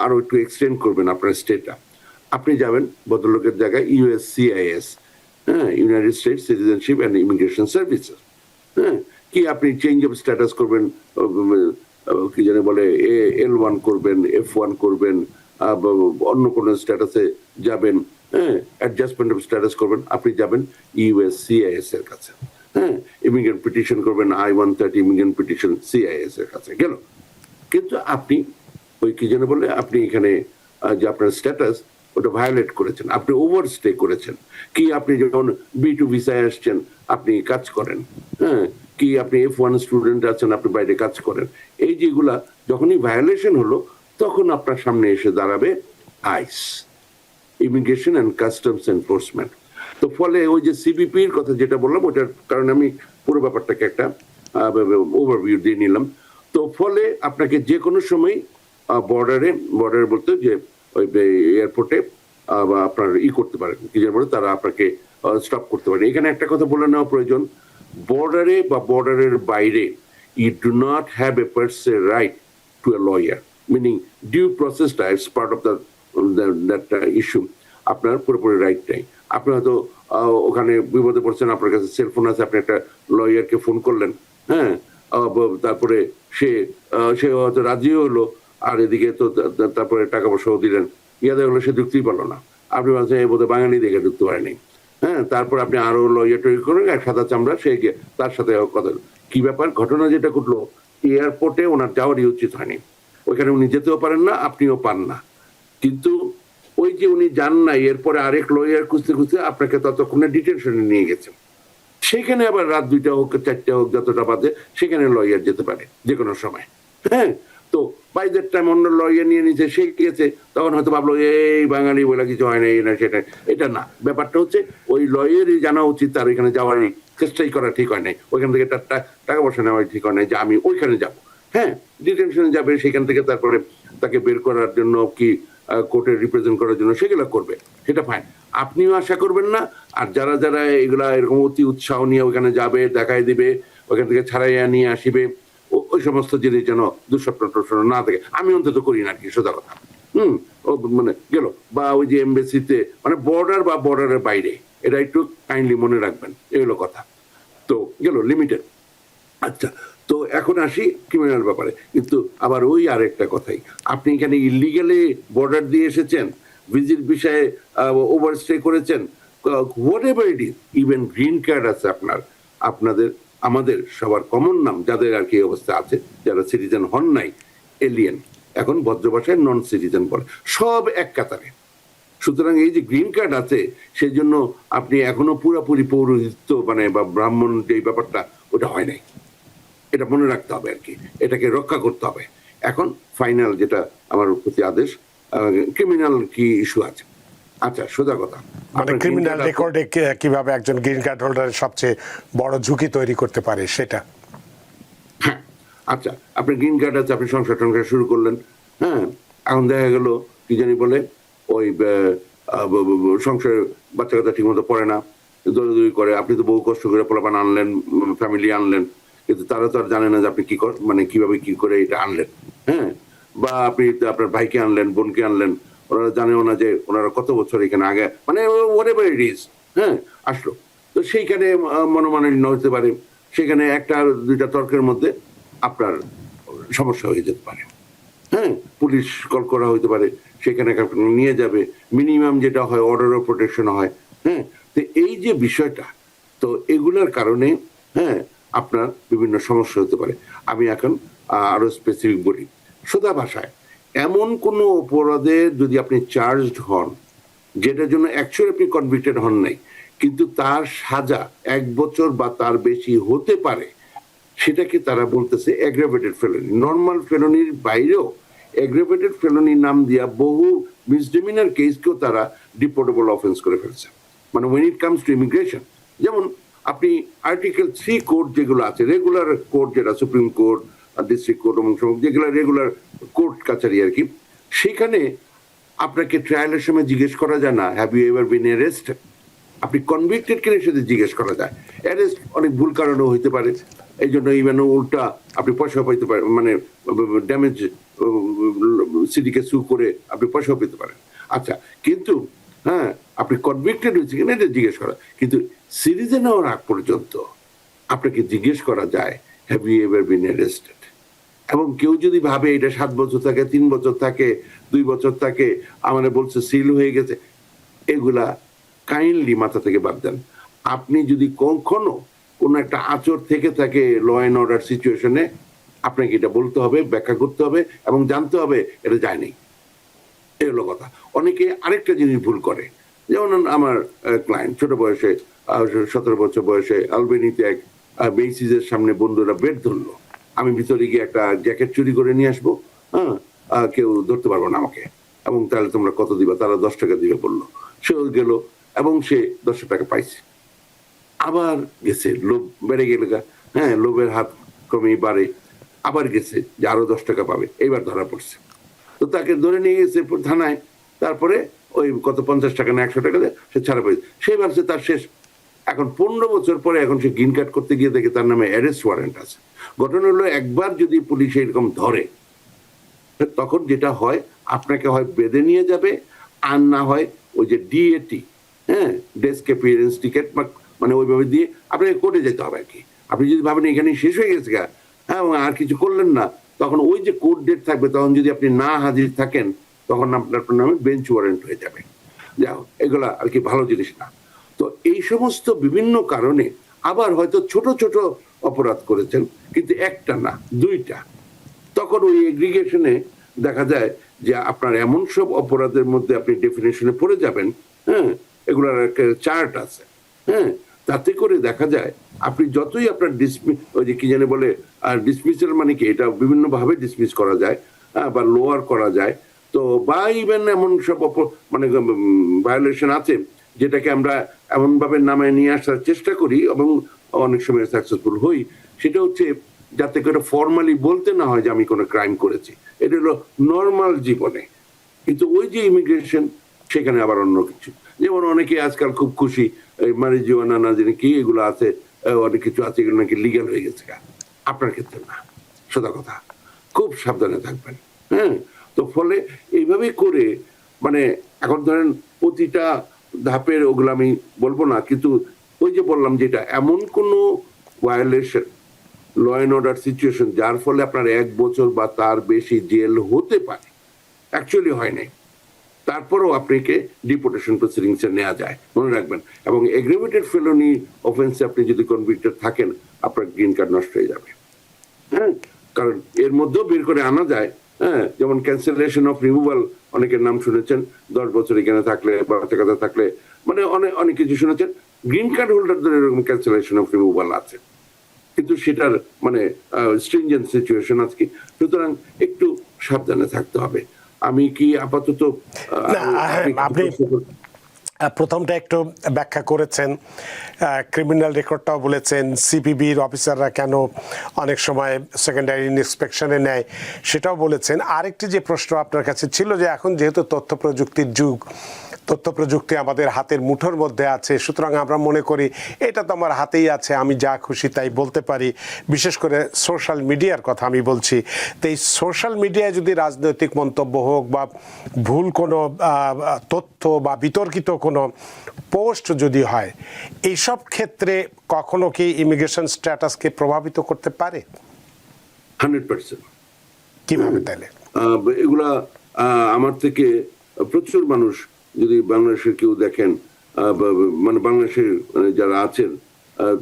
S2: আরো একটু এক্সটেন্ড করবেন আপনার স্টেটা, আপনি যাবেন ভদ্রলোকের জায়গায় ইউএসসিআইএস, হ্যাঁ, United states citizenship and immigration services. হ্যাঁ, কি আপনি চেঞ্জ অফ স্ট্যাটাস করবেন, কি জানে বলে L1 করবেন, F1 করবেন, অন্য কোনো স্ট্যাটাসে যাবেন, হ্যাঁ, অ্যাডজাস্টমেন্ট অফ স্ট্যাটাস করবেন, আপনি যাবেন ইউএসসিআইএস এর কাছে। হ্যাঁ, ইমিগ্রেন্ট পিটিশন করবেন, I-130 ইমিগ্রেন্ট পিটিশন সিআইএস এর কাছে গেল। কিন্তু আপনি ওই কি যেন বলে, আপনি এখানে যে আপনার স্ট্যাটাস ওটা ভায়োলেট করেছেন, আপনি ওভারস্টে করেছেন, কি আপনি যখন B2 ভিসায় আসছেন আপনি কাজ করেন, হ্যাঁ, কি আপনি F1 স্টুডেন্ট আছেন, আপনি বাইরে কাজ করেন, এই যেগুলা যখনই ভায়োলেশন হলো, তখন আপনার সামনে এসে দাঁড়াবে আইস, ইমিগ্রেশন অ্যান্ড কাস্টমস এনফোর্সমেন্ট। তো ফলে ওই যে সিবিপির কথা যেটা বললাম, ওটার কারণে আমি পুরো ব্যাপারটাকে একটা ওভারভিউ দিয়ে নিলাম। তো ফলে আপনাকে যে কোনো সময় বর্ডারে বলতে যে ওই এয়ারপোর্টে আপনার করতে পারেন, কি যেন বলে, তারা আপনাকে স্টপ করতে পারে। এখানে একটা কথা বলে নেওয়া প্রয়োজন, বর্ডারে বা বর্ডারের বাইরে you do not have a per se right to a lawyer, meaning due process is part of that issue. আপনার পুরোপুরি রাইট নেই। আপনি হয়তো ওখানে বিপদে পড়ছেন, আপনার কাছে সেলফোন আছে, আপনি একটা লয়ারকে ফোন করলেন, হ্যাঁ, তারপরে সে হয়তো রাজিও হলো, আর এদিকে তো তারপরে টাকা পয়সাও দিলেন, ইয়াদের হলো সে ঢুকতেই পারলো না। আপনি বলছেন এই বোধহয় বাঙালি দেখে ঢুকতে পারেনি, হ্যাঁ, তারপর আপনি আরো লয়ার তৈরি করেন, এক সাদা চামড়া, সে গিয়ে তার সাথে কথা। কি ব্যাপার, ঘটনা যেটা ঘটলো, এয়ারপোর্টে ওনার যাওয়ারই উচিত হয়নি, ওইখানে উনি যেতেও পারেন না, আপনিও পান না, কিন্তু ওই যে উনি যান না, এরপরে আরেক লয়ার খুঁজতে খুঁজতে আপনাকে ততক্ষণে ডিটেনশনে নিয়ে গেছেন। সেখানে আবার রাত 2টা হোক 4টা হোক যতটা বাজে, সেখানে লয়ার যেতে পারে যে কোনো সময়, হ্যাঁ। তো বাই দ্যাট টাইম অন্য লয়ার নিয়ে নিয়েছে, সে গিয়েছে, তখন হয়তো ভাবলো এই বাঙালি বলে কিছু হয় না, এই না সেটা, এটা না। ব্যাপারটা হচ্ছে ওই লয়ারই জানা উচিত তার ওইখানে যাওয়ার চেষ্টাই করা ঠিক হয় নাই, ওইখান থেকে তার টাকা পয়সা নেওয়া ঠিক হয় নাই যে আমি ওইখানে যাব, হ্যাঁ, ডিটেনশনে যাবে, সেখান থেকে তারপরে তাকে বের করার জন্য কি কোর্টে রিপ্রেজেন্ট করার জন্য সেগুলো করবে, সেটা ফাইন, আপনিও আশা করবেন না। আর যারা যারা এগুলা এরকম অতি উৎসাহ নিয়ে ওখানে যাবে, দেখাই দিবে, ওখান থেকে ছাড়াইয়া নিয়ে আসিবে, ওই সমস্ত জিনিস যেন দুঃস্বপ্ন টস্বপ্ন না থাকে, আমি অন্তত করি না আর কি, সোজা কথা। ও মানে গেল, বা ওই যে এমবেসিতে মানে বর্ডার বা বর্ডারের বাইরে, এটা একটু কাইন্ডলি মনে রাখবেন, এগুলো কথা। তো গেল লিমিটেড। আচ্ছা, তো এখন আসি ক্রিমিনাল ব্যাপারে। কিন্তু আবার ওই আরেকটা কথাই, আপনি এখানে ইলিগালি বর্ডার দিয়ে এসেছেন, ভিজিট বিষয়ে ওভারস্টে করেছেন, what ever it is, even green card আছে আপনাদের, আমাদের সবার কমন নাম, যাদের আর কি অবস্থা আছে, যারা সিটিজেন হন নাই, এলিয়েন, এখন ভদ্র ভাষায় নন সিটিজেন বলে, সব এক কাতারে। সুতরাং এই যে গ্রিন কার্ড আছে, সেই জন্য আপনি এখনো পুরোপুরি পৌরোহিত্য মানে বা ব্রাহ্মণ যে ব্যাপারটা, ওটা হয় নাই, এটা মনে রাখতে হবে আর কি, এটাকে রক্ষা করতে হবে। এখন ফাইনাল যেটা আমার প্রতি আদেশ, ক্রিমিনাল কি ইস্যু আছে। আচ্ছা, সোজা কথা,
S1: মানে ক্রিমিনাল রেকর্ডে কিভাবে একজন গ্রিন কার্ড হোল্ডারের সবচেয়ে বড় ঝুঁকি তৈরি করতে পারে সেটা।
S2: হ্যাঁ, আচ্ছা, আপনার গ্রিন কার্ড আছে, আপনি সংসার টংসার শুরু করলেন, হ্যাঁ, এখন দেখা গেল কি জানি বলে ওই সংসারে বাচ্চা কাচ্চা ঠিক মতো পড়ে না, দৌড়াদৌড়ি করে, আপনি তো বহু কষ্ট করে পোলাপান আনলেন, ফ্যামিলি আনলেন, কিন্তু তারা তো আর জানে না যে আপনি কি মানে কিভাবে কি করে এটা আনলেন, হ্যাঁ, বা আপনি আপনার ভাইকে আনলেন, বোনকে আনলেন, ওনারা জানেও না যে ওনারা কত বছর এখানে আগে, মানে হোয়াটএভার ইট ইজ, হ্যাঁ, আসলো। তো সেইখানে মনোমালিন্য হতে পারে, সেখানে একটা দুইটা তর্কের মধ্যে আপনার সমস্যা হয়ে যেতে পারে, হ্যাঁ, পুলিশ কল করা হইতে পারে, সেখানে নিয়ে যাবে, মিনিমাম যেটা হয় অর্ডার অফ প্রোটেকশন হয়, হ্যাঁ। তো এই যে বিষয়টা, তো এগুলোর কারণে, হ্যাঁ, আপনার বিভিন্ন সমস্যা হতে পারে। আমি এখন আরো স্পেসিফিক বলি, সোজা ভাষায়, এমন কোনো অপরাধে যদি আপনি চার্জড হন যেটার জন্য অ্যাকচুয়ালি আপনি কনভিক্টেড হন নাই, কিন্তু তার সাজা 1 বছর বা তার বেশি হতে পারে, সেটাকে তারা বলতেছে অ্যাগ্রাভেটেড ফেলনি। নর্মাল ফেলনির বাইরেও অ্যাগ্রাভেটেড ফেলনির নাম দিয়া বহু মিসডেমিনার কেসকেও তারা ডিপোর্টেবল অফেন্স করে ফেলছে। মানে when it comes to immigration, যেমন আপনি আর্টিকেল 3 কোড যেগুলো আছে, রেগুলার কোড, যেটা সুপ্রিম কোর্ট, ডিস্ট্রিক্ট কোর্ট এবং যেগুলো রেগুলার কোর্ট কাছারি আর কি, সেখানে আপনাকে ট্রায়ালের সময় জিজ্ঞেস করা যায় না have you ever been arrested, আপনি কনভিক্টেড কিনা সেটা জিজ্ঞেস করা যায়। অ্যারেস্ট অনেক ভুল কারণেও হইতে পারে, এই জন্য ইভেন উল্টা আপনি পয়সা পাইতে পারেন, মানে ড্যামেজ সিটিকে সু করে আপনি পয়সাও পেতে পারেন। আচ্ছা, কিন্তু হ্যাঁ, আপনি কনভিক্টেড হয়েছে কিনা এটা জিজ্ঞেস করা, কিন্তু সিটিজেন হওয়ার আগ পর্যন্ত আপনাকে জিজ্ঞেস করা যায় have you ever been arrested. এবং কেউ যদি ভাবে এটা 7 বছর থাকে, 3 বছর থাকে, 2 বছর থাকে, আমাদের বলছে সিল হয়ে গেছে, এগুলা কাইন্ডলি মাথা থেকে বাদ দেন। আপনি যদি কখনো কোনো একটা আচর থেকে থাকে ল অ্যান্ড অর্ডার সিচুয়েশনে, আপনাকে এটা বলতে হবে, ব্যাখ্যা করতে হবে এবং জানতে হবে এটা যায়নি, এই হলো কথা। অনেকে আরেকটা জিনিস ভুল করে, যেমন আমার ক্লায়েন্ট ছোট বয়সে 17 বছর বয়সে আলবেনিতে এক বেসিসের সামনে বন্ধুরা বেড ধরলো, আমি ভিতরে গিয়ে একটা জ্যাকেট চুরি করে নিয়ে আসবো, হ্যাঁ, কেউ ধরতে পারবো না আমাকে, এবং তাহলে তোমরা কত দিবা, তারা 10 টাকা দিবে বললো, সেও গেল এবং সে 10 টাকা পাইছে। আবার গেছে, লোভ বেড়ে গেলে, হ্যাঁ, লোভের হাত ক্রমেই বাড়ে, আবার গেছে যে আরো 10 টাকা পাবে, এইবার ধরা পড়ছে, তো তাকে ধরে নিয়ে গেছে থানায়, তারপরে ওই কত 50 টাকা না 100 টাকা দেয় সে ছাড়া পেয়েছে, সেই ভাবছে তার শেষ, এখন 15 বছর পরে এখন সে গ্রিন কার্ড করতে গিয়ে দেখে তার নামে অ্যারেস্ট ওয়ারেন্ট আছে। ঘটনা হলো, একবার যদি পুলিশ এরকম ধরে, তখন যেটা হয়, আপনাকে হয় বেঁধে নিয়ে যাবে, আর না হয় ওই যে ডিএটি, হ্যাঁ, ডেস্ক অ্যাপিয়ারেন্স টিকেট, মানে ওইভাবে দিয়ে আপনাকে কোর্টে যেতে হবে আর কি। আপনি যদি ভাবেন এখানে শেষ হয়ে গেছে গা, হ্যাঁ, আর কিছু করলেন না, তখন ওই যে কোর্ট ডেট থাকবে, তখন যদি আপনি না হাজির থাকেন, তখন আপনার নামে বেঞ্চ ওয়ারেন্ট হয়ে যাবে। যাও, এগুলা আর কি ভালো জিনিস না। তো এই সমস্ত বিভিন্ন কারণে, আবার হয়তো ছোট ছোট অপরাধ করেছেন, কিন্তু একটা না, দুইটা, তখন ওই এগ্রিগেশনে দেখা যায় যে আপনার এমন সব অপরাধের মধ্যে আপনি ডেফিনেশনে পড়ে যাবেন, হ্যাঁ, এগুলোর একটা চার্ট আছে, হ্যাঁ, তাতে করে দেখা যায় আপনি যতই আপনার ওই যে কি জানে বলে, আর ডিসমিসাল মানে কি, এটা বিভিন্ন ভাবে ডিসমিস করা যায়, বা লোয়ার করা যায়, তো বা ইভেন এমন সব মানে ভায়োলেশন আছে যেটাকে আমরা এমন ভাবে নামে নিয়ে আসার চেষ্টা করি এবং অনেক সময় সাকসেসফুল হই। সেটা হচ্ছে যাতে করে ফর্মালি বলতে না হয় যে আমি কোনো ক্রাইম করেছি, এটা হলো নর্মাল জীবনে। কিন্তু ওই যে ইমিগ্রেশন, সেখানে আবার অন্য কিছু, যেমন অনেকে আজকাল খুব খুশি মারিজুয়ানা না জানি কি এগুলো আছে, অনেক কিছু আছে, এগুলো নাকি লিগ্যাল হয়ে গেছে। আপনার ক্ষেত্রে না, সোজা কথা, খুব সাবধানে থাকবেন। হ্যাঁ, তো ফলে এইভাবে করে, মানে এখন ধরেন প্রতিটা ধাপের ওগুলো আমি বলবো না, কিন্তু ওই যে বললাম যেটা এমন কোনো violation, law and order situation, যার ফলে আপনার 1 বছর বা তার বেশি জেল হতে পারে, অ্যাকচুয়ালি হয় নাই, তারপরেও আপনাকে ডিপোর্টেশন প্রসিডিংসে নেওয়া যায়, মনে রাখবেন। এবং এগ্রিভেটেড ফেলোনি অফেন্সে আপনি যদি কনভিক্টেড থাকেন, আপনার গ্রিন কার্ড নষ্ট হয়ে যাবে। হ্যাঁ, কারণ এর মধ্যেও বের করে আনা যায়। হ্যাঁ, যেমন ক্যান্সেলেশন অফ রিমুভাল, অনেকের নাম শুনেছেন, 10 বছর এখানে থাকলে বা টাকা থাকলে, মানে অনেক অনেক কিছু শুনেছেন। গ্রিন কার্ড হোল্ডারদের এরকম ক্যান্সেলেশন অফ রিমুভাল আছে, কিন্তু সেটার মানে স্ট্রিনজেন্ট সিচুয়েশন আছে। সুতরাং একটু সাবধানে থাকতে হবে। আমি কি আপাতত
S1: আপনি প্রথমটা একটু ব্যাখ্যা করেছেন, ক্রিমিনাল রেকর্ডটাও বলেছেন, সিপিবির অফিসাররা কেন অনেক সময় সেকেন্ডারি ইন্সপেকশনে নেয় সেটাও বলেছেন। আরেকটি যে প্রশ্ন আপনার কাছে ছিল, যে এখন যেহেতু তথ্য প্রযুক্তির যুগ, তথ্য প্রযুক্তি আমাদের হাতের মুঠোর মধ্যে আছে, সুতরাং আমরা মনে করি এটা তো আমার হাতেই আছে, আমি যা খুশি তাই বলতে পারি। বিশেষ করে সোশ্যাল মিডিয়ার কথা আমি বলছি। তো এই সোশ্যাল মিডিয়ায় যদি রাজনৈতিক মন্তব্য হোক বা ভুল কোনো তথ্য বা বিতর্কিত কোনো পোস্ট যদি হয়, এইসব ক্ষেত্রে কখনো কি ইমিগ্রেশন স্ট্যাটাসকে প্রভাবিত করতে পারে?
S2: 100%।
S1: কিভাবে তাহলে?
S2: এগুলা আমার থেকে প্রচুর মানুষ, যদি বাংলাদেশের কেউ দেখেন, মানে বাংলাদেশের যারা আছেন,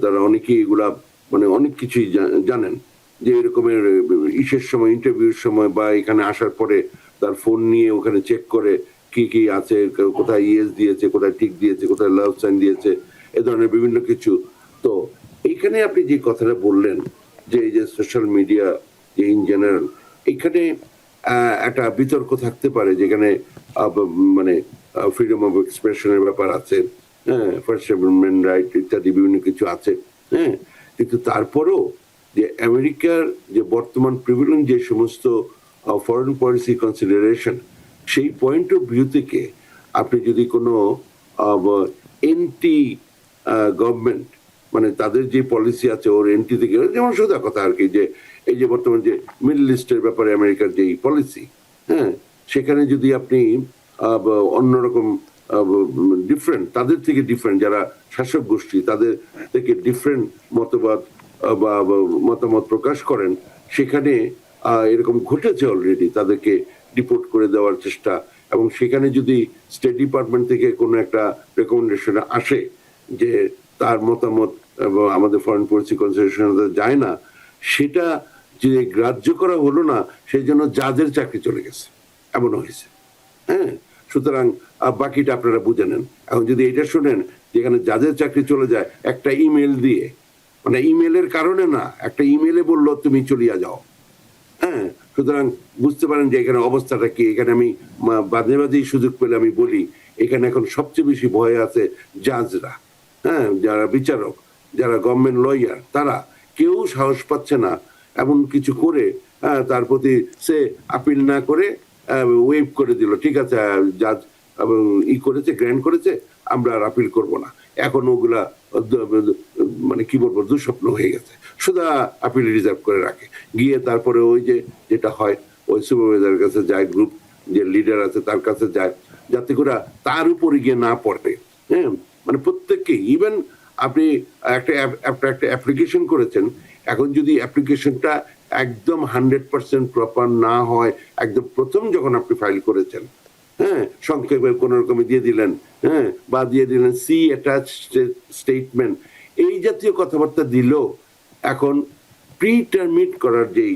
S2: তারা অনেকেই এগুলা মানে অনেক কিছুই জানেন, যে এরকমের ইসের সময়, ইন্টারভিউর সময় বা এখানে আসার পরে তার ফোন নিয়ে ওখানে চেক করে কি কি আছে, কোথায় ইয়েস দিয়েছে, কোথায় টিক দিয়েছে, কোথায় লাভ সাইন দিয়েছে, এ ধরনের বিভিন্ন কিছু। তো এইখানে আপনি যে কথাটা বললেন, যে এই যে সোশ্যাল মিডিয়া যে ইন জেনারেল, এখানে একটা বিতর্ক থাকতে পারে, যেখানে মানে ফ্রিডম অফ এক্সপ্রেশনের ব্যাপার আছে, হ্যাঁ, ফার্স্ট অ্যামেন্ডমেন্ট রাইট ইত্যাদি বিভিন্ন কিছু আছে। হ্যাঁ, কিন্তু তারপরেও যে আমেরিকার যে বর্তমান প্রিভিলেন্ট যে সমস্ত ফরেন পলিসি কনসিডারেশন, সেই পয়েন্ট অফ ভিউ থেকে আপনি যদি কোনো এন্টি গভর্নমেন্ট, মানে তাদের যে পলিসি আছে ওর এন্টি থেকে, যেমন সোজা কথা আর কি, যে এই যে বর্তমান যে মিডল ইস্টের ব্যাপারে আমেরিকার যে পলিসি, হ্যাঁ, সেখানে যদি আপনি অন্যরকম ডিফারেন্ট, তাদের থেকে ডিফারেন্ট, যারা শাসক গোষ্ঠী তাদের থেকে ডিফারেন্ট মতবাদ বা মতামত প্রকাশ করেন, সেখানে এরকম ঘটেছে অলরেডি, তাদেরকে ডিপোর্ট করে দেওয়ার চেষ্টা। এবং সেখানে যদি স্টেট ডিপার্টমেন্ট থেকে কোনো একটা রেকমেন্ডেশন আসে যে তার মতামত আমাদের ফরেন পলিসি কনসিডারেশন যায় না, সেটা যে গ্রাহ্য করা হলো না, সেই জন্য জাজের চাকরি চলে গেছে, এমন হয়েছে। হ্যাঁ, সুতরাং বাকিটা আপনারা বুঝে নেন। এখন যদি এটা শোনেন যেখানে জাজের চাকরি চলে যায় একটা ইমেল দিয়ে, মানে ইমেলের কারণে না, একটা ইমেলে বললো তুমি চলিয়া যাও। হ্যাঁ, সুতরাং বুঝতে পারেন যে এখানে অবস্থাটা কি। এখানে আমি মাঝে মাঝেই সুযোগ পেলে আমি বলি, এখানে এখন সবচেয়ে বেশি ভয় আছে জাজরা, হ্যাঁ, যারা বিচারক, যারা গভর্নমেন্ট লয়ার, তারা কেউ সাহস পাচ্ছে না এমন কিছু করে, হ্যাঁ, তার প্রতি সে আপিল না করে ওয়েভ করে দিল, ঠিক আছে জাজ ই করেছে, গ্র্যান্ড করেছে, আমরা আর আপিল করব না। এখন ওগুলা মানে কি বলবো দুঃস্বপ্ন হয়ে গেছে, শুধু আপিল রিজার্ভ করে রাখে, গিয়ে তারপরে ওই যে যেটা হয় ওই সুপারভাইজারের কাছে যায়, গ্রুপ যে লিডার আছে তার কাছে যায়, যাতে করে তার উপরে গিয়ে না পড়ে। হ্যাঁ, মানে প্রত্যেককে, ইভেন আপনি একটা অ্যাপ্লিকেশন করেছেন, এখন যদি অ্যাপ্লিকেশনটা একদম 100% প্রপার না হয়, একদম প্রথম যখন আপনি ফাইল করেছেন, হ্যাঁ, সংক্ষেপে কোন রকমে দিয়ে দিলেন, হ্যাঁ, বা দিয়ে দিলেন সি অ্যাটাচ স্টেটমেন্ট, এই জাতীয় কথাবার্তা দিলেও এখন প্রি টার্মিট করার যেই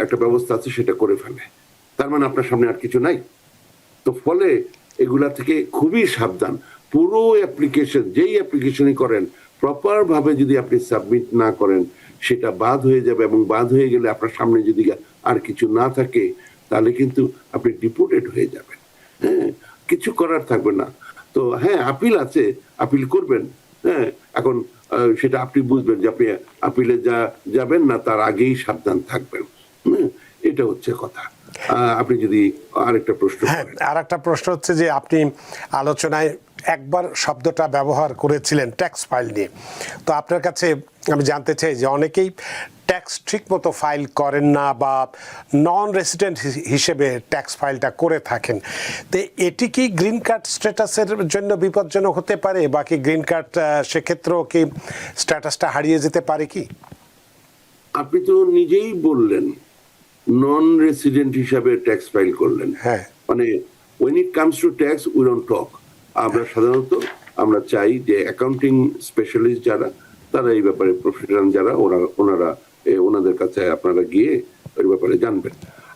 S2: একটা ব্যবস্থা আছে সেটা করে ফেলে। তার মানে আপনার সামনে আর কিছু নাই। তো ফলে এগুলা থেকে খুবই সাবধান। পুরো অ্যাপ্লিকেশন, যেই অ্যাপ্লিকেশনই করেন, প্রপার ভাবে যদি আপনি সাবমিট না করেন সেটা বাদ হয়ে যাবে, এবং বাদ হয়ে গেলে আপনার সামনে যদি আর কিছু না থাকে তাহলে কিন্তু আপনি ডিপোর্টেড হয়ে যাবেন। হ্যাঁ, কিছু করার থাকবে না। তো হ্যাঁ, আপিল আছে, আপিল করবেন। হ্যাঁ, এখন সেটা আপনি বুঝবেন যে আপনি আপিলে যাবেন না তার আগেই সাবধান থাকবেন। এটা হচ্ছে কথা। আপনি যদি আরেকটা প্রশ্ন করেন।
S1: আর একটা প্রশ্ন হচ্ছে যে আপনি আলোচনায় একবার শব্দটা ব্যবহার করেছিলেন ট্যাক্স ফাইল নিয়ে, তো আপনার কাছে আমি জানতে চাই যে অনেকেই ট্যাক্স ঠিক মতো ফাইল করেন না বা নন রেসিডেন্ট হিসেবে ট্যাক্স ফাইলটা করে থাকেন, তো এটি কি গ্রিন কার্ড স্ট্যাটাসের জন্য বিপজ্জনক হতে পারে, বা কি গ্রিন কার্ড সেক্ষেত্রেও কি স্ট্যাটাসটা হারিয়ে যেতে পারে কি?
S2: আপনি তো নিজেই বললেন নন রেসিডেন্ট হিসাবে ট্যাক্স ফাইল করলেন।
S1: হ্যাঁ,
S2: মানে when it comes to tax we don't talk। আমরা সাধারণত আমরা চাই যে অ্যাকাউন্টিং স্পেশালিস্ট যারা, তারা এই ব্যাপারে প্রফেশনাল যারা, ওনারা ওনাদের কাছে আপনারা গিয়ে ওই ব্যাপারে জানবেন।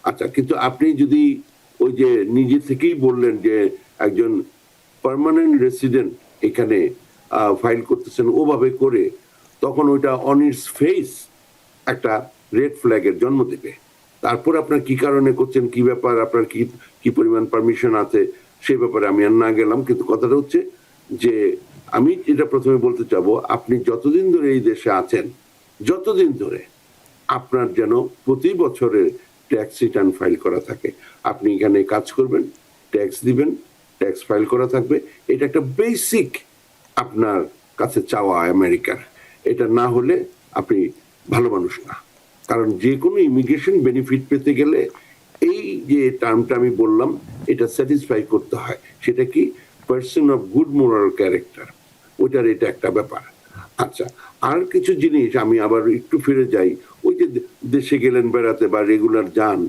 S2: আচ্ছা, কিন্তু আপনি যদি ওই যে নিজে থেকেই বললেন যে একজন পার্মানেন্ট রেসিডেন্ট এখানে ফাইল করতেছেন ওভাবে করে, তখন ওইটা অন ইটস ফেস একটা রেড ফ্ল্যাগের জন্ম দেবে। তারপর আপনার কি কারণে করছেন, কি ব্যাপার, আপনার কি পরিমাণ পারমিশন আছে, সেই ব্যাপারে আমি আর না গেলাম। কিন্তু কথাটা হচ্ছে যে আমি এটা প্রথমে বলতে চাবো, আপনি যতদিন ধরে এই দেশে আছেন, যতদিন ধরে আপনার যেন প্রতি বছরের ট্যাক্স রিটার্ন ফাইল করা থাকে। আপনি এখানে কাজ করবেন, ট্যাক্স দিবেন, ট্যাক্স ফাইল করা থাকবে। এটা একটা বেসিক আপনার কাছে চাওয়া আমেরিকার। এটা না হলে আপনি ভালো মানুষ না। কারণ যে কোনো ইমিগ্রেশন বেনিফিট পেতে গেলে এই যে টার্মটা আমি বললাম এটা স্যাটিসফাই করতে হয়। সেটা কি? Person of good moral character, ওইটার এটা একটা ব্যাপার। আচ্ছা, আর কিছু জিনিস আমি আবার একটু ফিরে যাই। ওই যে দেশে গেলেন বেড়াতে বা রেগুলার যান,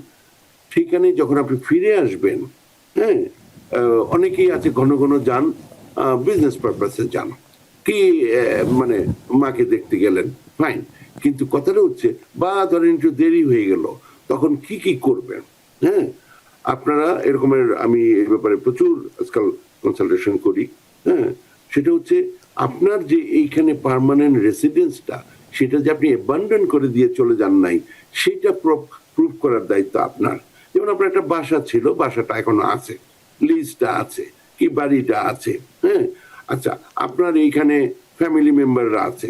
S2: সেখানে যখন আপনি ফিরে আসবেন, হ্যাঁ, অনেকেই আছে ঘন ঘন যান বিজনেস পারপাসে যান, কি মানে মাকে দেখতে গেলেন, ফাইন। কিন্তু কথাটা হচ্ছে, বা ধরেন একটু দেরি হয়ে গেল, তখন কি করবেন? হ্যাঁ, আপনারা এরকমের, আমি এই ব্যাপারে প্রচুর আজকাল কনসালটেশন করি। হ্যাঁ, সেটা হচ্ছে আপনার যে এইখানে পার্মানেন্ট রেসিডেন্সটা, সেটা যে আপনি অ্যাবান্ডন করে দিয়ে চলে যান নাই, সেটা প্রুভ করার দায়িত্ব আপনার। যেমন আপনার একটা বাসা ছিল, বাসাটা এখনো আছে, লিজটা আছে, কি বাড়িটা আছে। হ্যাঁ, আচ্ছা, আপনার এইখানে ফ্যামিলি মেম্বাররা আছে,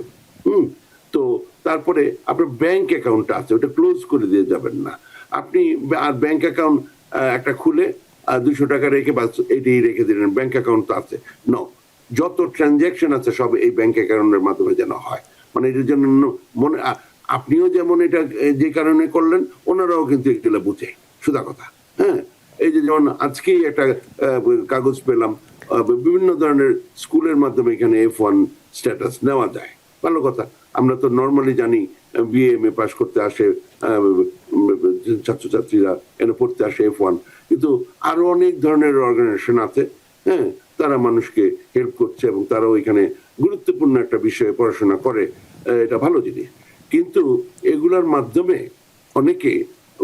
S2: তো তারপরে আপনার ব্যাংক অ্যাকাউন্টটা আছে, ওটা ক্লোজ করে দিয়ে যাবেন না আপনি। আর ব্যাংক অ্যাকাউন্ট একটা খুলে 200 টাকা রেখে বা এটাই রেখে দিলেন, ব্যাংক অ্যাকাউন্ট তো আছে। যত ট্রানজ্যাকশন আছে সব এই ব্যাংক অ্যাকাউন্টের মাধ্যমে যেন হয়। মানে এটার জন্য মনে, আপনিও যেমন এটা যে কারণে করলেন, ওনারাও কিন্তু এগুলো বুঝে, সোজা কথা। হ্যাঁ, এই যে যেমন আজকেই একটা কাগজ পেলাম, বিভিন্ন ধরনের স্কুলের মাধ্যমে এখানে F1 স্ট্যাটাস নেওয়া যায়, ভালো কথা। আমরা তো নর্মালি জানি BA-MA পাস করতে আসে ছাত্রছাত্রীরা, এনে পড়তে আসে F1, কিন্তু আরো অনেক ধরনের অর্গানাইজেশন আছে, হ্যাঁ, তারা মানুষকে হেল্প করছে এবং তারাও এখানে গুরুত্বপূর্ণ একটা বিষয়ে পড়াশোনা করে, এটা ভালো জিনিস। কিন্তু এগুলার মাধ্যমে অনেকে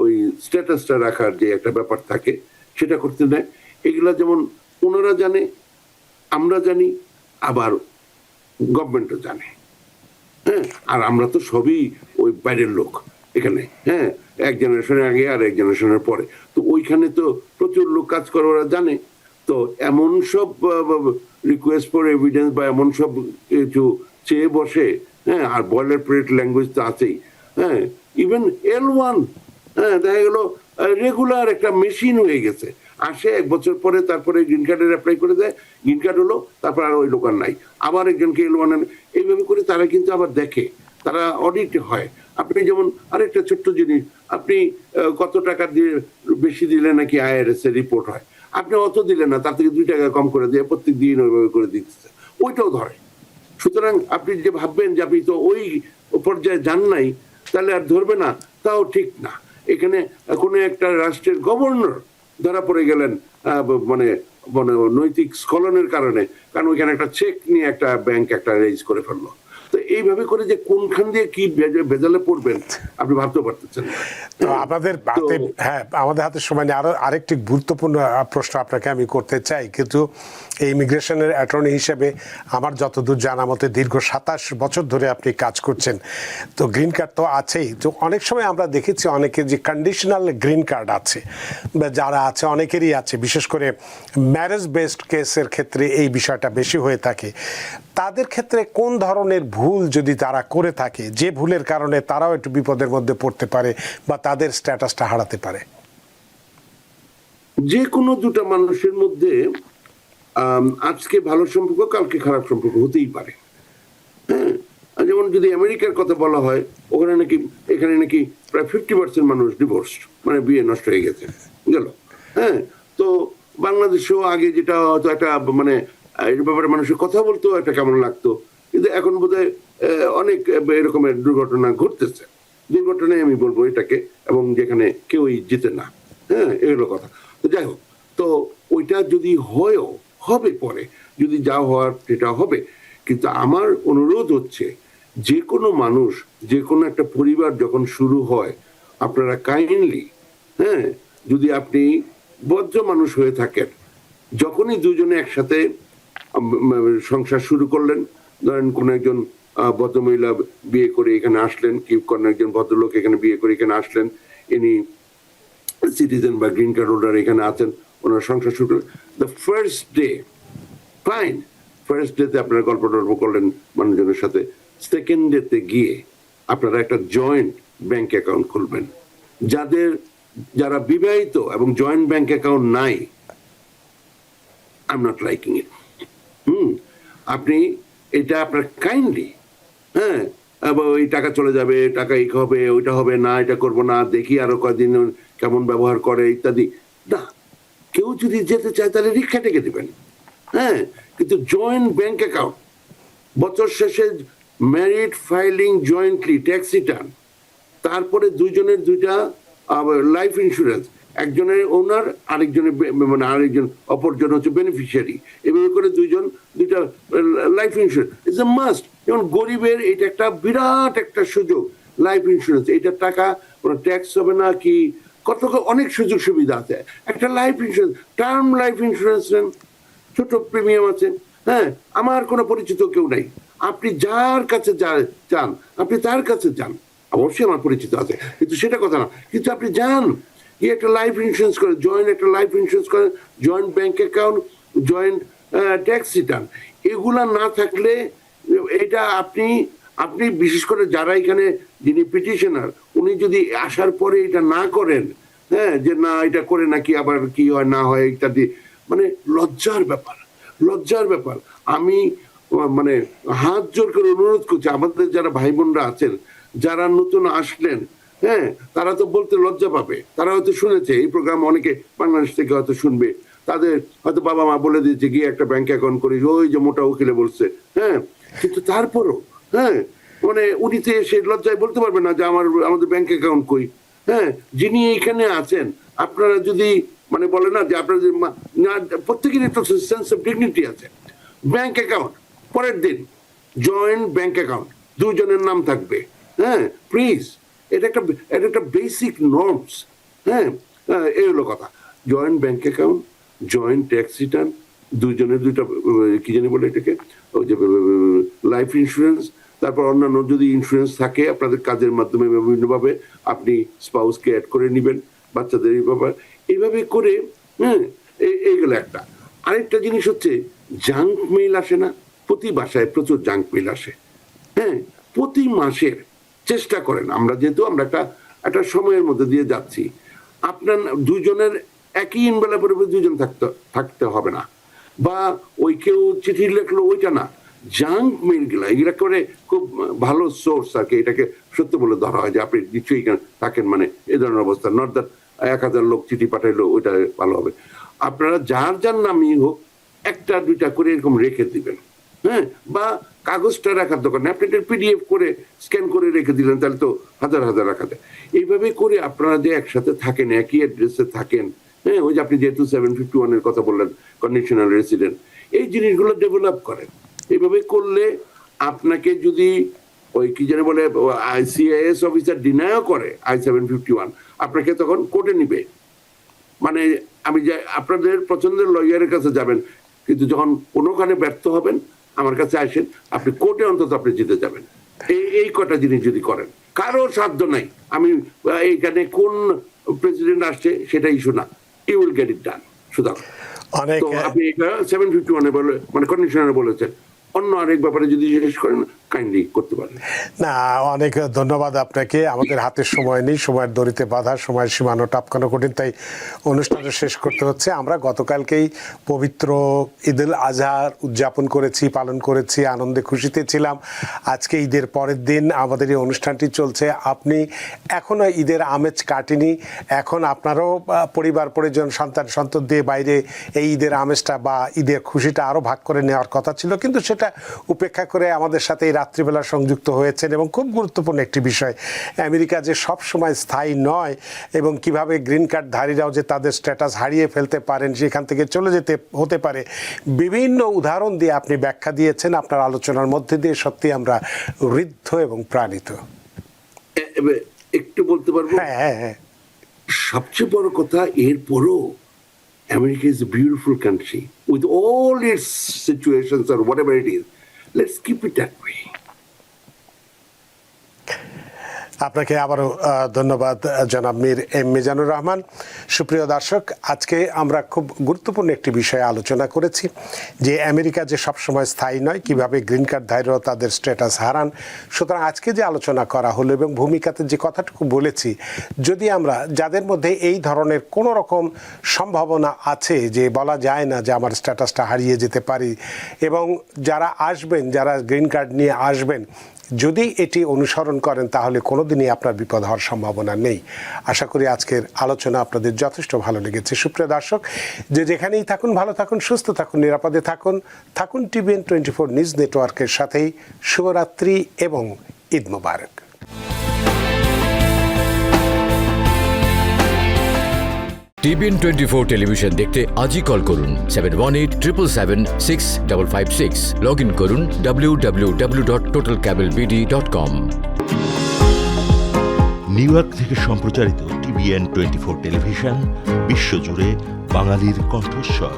S2: ওই স্ট্যাটাসটা রাখার যে একটা ব্যাপার থাকে সেটা করতে নেয়। এগুলা যেমন ওনারা জানে, আমরা জানি, আবার গভর্নমেন্টও জানে। হ্যাঁ, আর আমরা তো সবই ওই বাইরের লোক এখানে। হ্যাঁ, এক জেনারেশনের আগে আর এক জেনারেশনের পরে, তো ওইখানে তো প্রচুর লোক কাজ করে, ওরা জানে। তো এমন সব রিকোয়েস্ট ফর এভিডেন্স বা এমন সব কিছু চেয়ে বসে। হ্যাঁ, আর বয়লার প্লেট ল্যাঙ্গুয়েজ তো আছেই। হ্যাঁ, ইভেন L1, হ্যাঁ, দেখা গেল রেগুলার একটা মেশিন হয়ে গেছে। আসে 1 বছর পরে, তারপরে গ্রিন কার্ডের অ্যাপ্লাই করে দেয়, গ্রিন কার্ড হলো, তারপর আর ওই লোক আর নাই, আবার একজনকে এলো বানান। এইভাবে করে তারা কিন্তু আবার দেখে, তারা অডিট হয়। আপনি যেমন আরেকটা ছোট্ট জিনিস, আপনি কত টাকা দিয়ে বেশি দিলে নাকি আইআরএস এর রিপোর্ট হয়, আপনি অত দিলেন না, তার থেকে 2 টাকা কম করে দিয়ে প্রত্যেক দিন ওইভাবে করে দিচ্ছে, ওইটাও ধরে। সুতরাং আপনি যে ভাববেন যে আপনি তো ওই পর্যায়ে যান নাই, তাহলে আর ধরবে না, তাও ঠিক না। এখানে কোনো একটা রাষ্ট্রের গভর্নর ধরা পড়ে গেলেন মানে মানে নৈতিক স্খলনের কারণে, কারণ ওইখানে একটা চেক নিয়ে একটা ব্যাংক একটা রেজ করে ফেললো। তো এইভাবে করে যে কোনখান দিয়ে কি ভেজালে পড়বেন আপনি ভাবতে পারতেছেন না।
S1: তো আমাদের হাতে, হ্যাঁ, আমাদের হাতে সময় নিয়ে আরেকটি গুরুত্বপূর্ণ প্রশ্ন আপনাকে আমি করতে চাই, কিন্তু এই ইমিগ্রেশনের অ্যাটর্নি হিসেবে আমার যতদূর জানা মতে দীর্ঘ 27 বছর ধরে আপনি কাজ করছেন, তো গ্রিন কার্ড তো আছেই, তো অনেক সময় আমরা দেখেছি অনেকের যে কন্ডিশনাল গ্রিন কার্ড আছে বা যারা আছে, অনেকেরই আছে, বিশেষ করে ম্যারেজ বেসড কেসের ক্ষেত্রে এই বিষয়টা বেশি হয়ে থাকে। তাদের ক্ষেত্রে কোন ধরনের ভুল যদি তারা করে থাকে, যে ভুলের কারণে তারাও একটু বিপদের মধ্যে পড়তে পারে বা তাদের স্ট্যাটাসটা হারাতে পারে?
S2: যে কোনো দুটো মানুষের মধ্যে আজকে ভালো সম্পর্ক, কালকে খারাপ সম্পর্ক হতেই পারে। হ্যাঁ, যেমন যদি আমেরিকার কথা বলা হয়, ওখানে নাকি, এখানে নাকি প্রায় 50% মানুষ ডিভোর্স, মানে বিয়ে নষ্ট হয়ে গেছে গেল। হ্যাঁ, তো বাংলাদেশেও আগে যেটা হয়তো একটা মানে এর ব্যাপারে মানুষের কথা বলতো একটা কেমন লাগতো, কিন্তু এখন বোধহয় অনেক এরকমের দুর্ঘটনা ঘটতেছে। দুর্ঘটনায় আমি বলবো এটাকে, এবং যেখানে কেউই জিতে না। হ্যাঁ, এগুলো কথা। তো যাই হোক, তো ওইটা যদি হয়েও হবে, পরে যদি যা হওয়ার সেটা হবে, কিন্তু আমার অনুরোধ হচ্ছে যে কোনো মানুষ, যে কোনো একটা পরিবার যখন শুরু হয়, আপনারা কাইন্ডলি, হ্যাঁ, যদি আপনি ভদ্র মানুষ হয়ে থাকেন, যখনই দুজনে একসাথে সংসার শুরু করলেন, ধরেন কোন একজন ভদ্রমহিলা বিয়ে করে এখানে আসলেন, কি কোন একজন ভদ্রলোক এখানে বিয়ে করে এখানে আসলেন, ইনি সিটিজেন বা গ্রিন কার্ড হোল্ডার এখানে আছেন, ওনার সংসার শুরু করলেন, the first day fine, first ডেতে আপনারা গল্প টল্প করলেন মানুষজনের সাথে, সেকেন্ড ডেতে গিয়ে আপনারা একটা জয়েন্ট ব্যাংক অ্যাকাউন্ট খুলবেন। যারা বিবাহিত এবং জয়েন্ট ব্যাংক অ্যাকাউন্ট নাই, আই এম নট লাইকিং ইট। আপনি এটা আপনার কাইন্ডলি, হ্যাঁ, ওই টাকা চলে যাবে, টাকা এই হবে, ওইটা হবে না, এটা করবো না, দেখি আরো কয়দিন কেমন ব্যবহার করে ইত্যাদি না। কেউ যদি যেতে চায় তাহলে রিক্সা টেকে দেবেন। হ্যাঁ, কিন্তু জয়েন্ট ব্যাংক অ্যাকাউন্ট, বছর শেষে married filing jointly tax return, তারপরে দুইজনের দুইটা লাইফ ইন্স্যুরেন্স, একজনের ওনার, আরেকজনের মানে আরেকজন অপরজন হচ্ছে বেনিফিশিয়ারি, এভাবে করে দুইটা life insurance is a must. যেমন গরিবের এটা একটা বিরাট একটা সুযোগ, লাইফ ইন্স্যুরেন্স, এটার টাকা কোনো ট্যাক্স হবে না, কি কত অনেক সুযোগ সুবিধা আছে। একটা life insurance, term life insurance নেন, ছোট প্রিমিয়াম আছে। হ্যাঁ, আমার কোনো পরিচিত কেউ নাই, আপনি যার কাছে যান, আপনি তার কাছে যান, অবশ্যই আমার পরিচিত আছে কিন্তু সেটা কথা না, কিন্তু আপনি যান গিয়ে একটা লাইফ ইন্স্যুরেন্স করেন, জয়েন্ট একটা লাইফ ইন্স্যুরেন্স করেন, joint bank account, joint tax return. এগুলা না থাকলে এটা আপনি বিশেষ করে যারা এখানে যিনি পিটিশনার, উনি যদি আসার পরে এটা না করেন, হ্যাঁ, যে না এটা করে নাকি আবার কি হয় না হয় ইত্যাদি, মানে লজ্জার ব্যাপার, লজ্জার ব্যাপার। আমি মানে হাত জোর করে অনুরোধ করছি, আমাদের যারা ভাই বোনরা আছেন, যারা নতুন আসলেন, হ্যাঁ, তারা তো বলতে লজ্জা পাবে। তারা হয়তো শুনেছে এই প্রোগ্রাম, অনেকে বাংলাদেশ থেকে হয়তো শুনবে, তাদের হয়তো বাবা মা বলে দিয়েছে গিয়ে একটা ব্যাংক অ্যাকাউন্ট করিস, ওই যে মোটা উকিলে বলছে। হ্যাঁ, কিন্তু তারপরও হ্যাঁ, মানে উনি তো এসে লজ্জায় বলতে পারবে না যে আমাদের ব্যাংক অ্যাকাউন্ট কই। হ্যাঁ, যিনি এখানে আছেন, আপনারা যদি মানে বলে না যে আপনাদের প্রত্যেকেরই তো সেন্স অফ ডিগনিটি আছে। ব্যাংক অ্যাকাউন্ট পরের দিন জয়েন্ট ব্যাংক অ্যাকাউন্ট, দুজনের নাম থাকবে। হ্যাঁ, প্লিজ, এটা একটা বেসিক নর্মস। হ্যাঁ, এই হলো কথা। Joint bank account, joint tax return, দুইজনের দুইটা কি জানি বলে এটাকে, ওই যে লাইফ ইন্স্যুরেন্স, তারপর অন্যান্য যদি ইন্স্যুরেন্স থাকে আপনাদের কাজের মাধ্যমে বিভিন্নভাবে আপনি স্পাউসকে অ্যাড করে নেবেন, বাচ্চাদের ব্যাপার, এইভাবে করে। হ্যাঁ, এইগুলো একটা। আরেকটা জিনিস হচ্ছে জাঙ্ক মেইল আসে না, প্রতি বাসায় প্রচুর জাঙ্ক মেইল আসে। হ্যাঁ, প্রতি মাসের চেষ্টা করেন, আমরা যেহেতু আমরা একটা সময়ের মধ্যে দিয়ে যাচ্ছি, আপনার দুজনের একই ইনভেলপের উপর দুজন থাকতে হবে না, বা ওই কেউ চিঠি লেখলো ওইটা না, জাঙ্ক মেইল গুলা এগুলা করে খুব ভালো সোর্স আর কি, এটাকে সত্য বলে ধরা হয় যে আপনি নিশ্চয়ই থাকেন, মানে এই ধরনের অবস্থা, নট দ্যাট 1000 লোক চিঠি পাঠাইলো ওইটা ভালো হবে। আপনারা যার যার নামই হোক একটা দুইটা করে এরকম রেখে দিবেন, হ্যাঁ, বা কাগজটা রাখার দোকান নেই, আপনি PDF করে স্ক্যান করে রেখে দিলেন, তাহলে তো হাজার হাজার রাখা যায়। এইভাবে করে আপনারা যে একসাথে থাকেন, একই অ্যাড্রেসে থাকেন, হ্যাঁ, ওই যে আপনি যেহেতু 751 এর কথা বললেন, কন্ডিশনাল রেসিডেন্ট, এই জিনিসগুলো ডেভেলপ করেন। এইভাবে করলে আপনাকে যদি ওই কি জানে বলে ICIS অফিসার ডিনায়ও করে I-751, আপনাকে তখন কোর্টে নিবে। মানে আমি যে আপনাদের পছন্দের লয়ারের কাছে যাবেন, কিন্তু যখন কোনোখানে ব্যর্থ হবেন আমার কাছে আসেন, আপনি কোর্টে অন্তত আপনি জিতে যাবেন। এই কটা জিনিস যদি করেন, কারো সাধ্য নাই আমি এইখানে কোন প্রেসিডেন্ট আসছে সেটা ইস্যু না, ইউ উইল গেট ইট ডান। সুতরাং তো আপনি এটা 751 বলে মানে কন্ডিশনারে বলেছেন, অন্য আরেক ব্যাপারে যদি জিজ্ঞেস করেন কাইন্ডলি করতে পারেন।
S1: না, অনেক ধন্যবাদ আপনাকে। আমাদের হাতে সময় নেই, সময়ের দড়িতে বাঁধা, সময় সীমানো টপকানো কঠিন, তাই অনুষ্ঠানটা শেষ করতে হচ্ছে। আমরা গতকালকেই পবিত্র ঈদুল আজহার উদযাপন করেছি, পালন করেছি, আনন্দে খুশিতে ছিলাম। আজকে ঈদের পরের দিন আমাদের এই অনুষ্ঠানটি চলছে। আপনি এখনও ঈদের আমেজ কাটেনি, এখন আপনারও পরিবার পরিজন সন্তান সন্ততি বাইরে এই ঈদের আমেজটা বা ঈদের খুশিটা আরও ভাগ করে নেওয়ার কথা ছিল, কিন্তু সেটা উপেক্ষা করে আমাদের সাথে এই রাত্রিবেলা সংযুক্ত হয়েছেন। এবং খুব গুরুত্বপূর্ণ একটি বিষয়, আমেরিকা যে সব সময় স্থায়ী নয় এবং কিভাবে গ্রিন কার্ডধারীরাও যে তাদের স্ট্যাটাস হারিয়ে ফেলতে পারেন, সেখান থেকে চলে যেতে হতে পারে, বিভিন্ন উদাহরণ দিয়ে আপনি ব্যাখ্যা দিয়েছেন আপনার আলোচনার মধ্যে দিয়ে। সত্যি আমরা ঋদ্ধ এবং প্রাণিত।
S2: একটু বলতে পারবো?
S1: হ্যাঁ,
S2: সবচেয়ে বড় কথা, এরপরও America is a beautiful country with all its situations or whatever it is. Let's keep it that way.
S1: আপনাকে আবারও ধন্যবাদ জনাব মীর এম মিজানুর রহমান। সুপ্রিয় দর্শক, আজকে আমরা খুব গুরুত্বপূর্ণ একটি বিষয়ে আলোচনা করেছি যে আমেরিকা যে সবসময় স্থায়ী নয়, কিভাবে গ্রিন কার্ডধারীরাও তাদের স্ট্যাটাস হারান। সুতরাং আজকে যে আলোচনা করা হলো এবং ভূমিকাতে যে কথাটুকু বলেছি, যদি আমরা যাদের মধ্যে এই ধরনের কোনো রকম সম্ভাবনা আছে যে বলা যায় না যে আমার স্ট্যাটাসটা হারিয়ে যেতে পারি, এবং যারা আসবেন, যারা গ্রিন কার্ড নিয়ে আসবেন, যদি এটি অনুসরণ করেন তাহলে কোনোদিনই আপনার বিপদ হওয়ার সম্ভাবনা নেই। আশা করি আজকের আলোচনা আপনাদের যথেষ্ট ভালো লেগেছে। সুপ্রিয় দর্শক, যে যেখানেই থাকুন, ভালো থাকুন, সুস্থ থাকুন, নিরাপদে থাকুন, থাকুন TVN 24 নিউজ নেটওয়ার্কের সাথেই। শুভরাত্রি এবং ঈদ মোবারক।
S3: TVN 24 টেলিভিশন দেখতে আজই কল করুন 7187776556। লগ ইন করুন www.totalcablebd.com।
S4: নিউ ইয়র্ক থেকে সম্প্রচারিত TVN 24 টেলিভিশন বিশ্বজুড়ে বাঙালির কণ্ঠস্বর।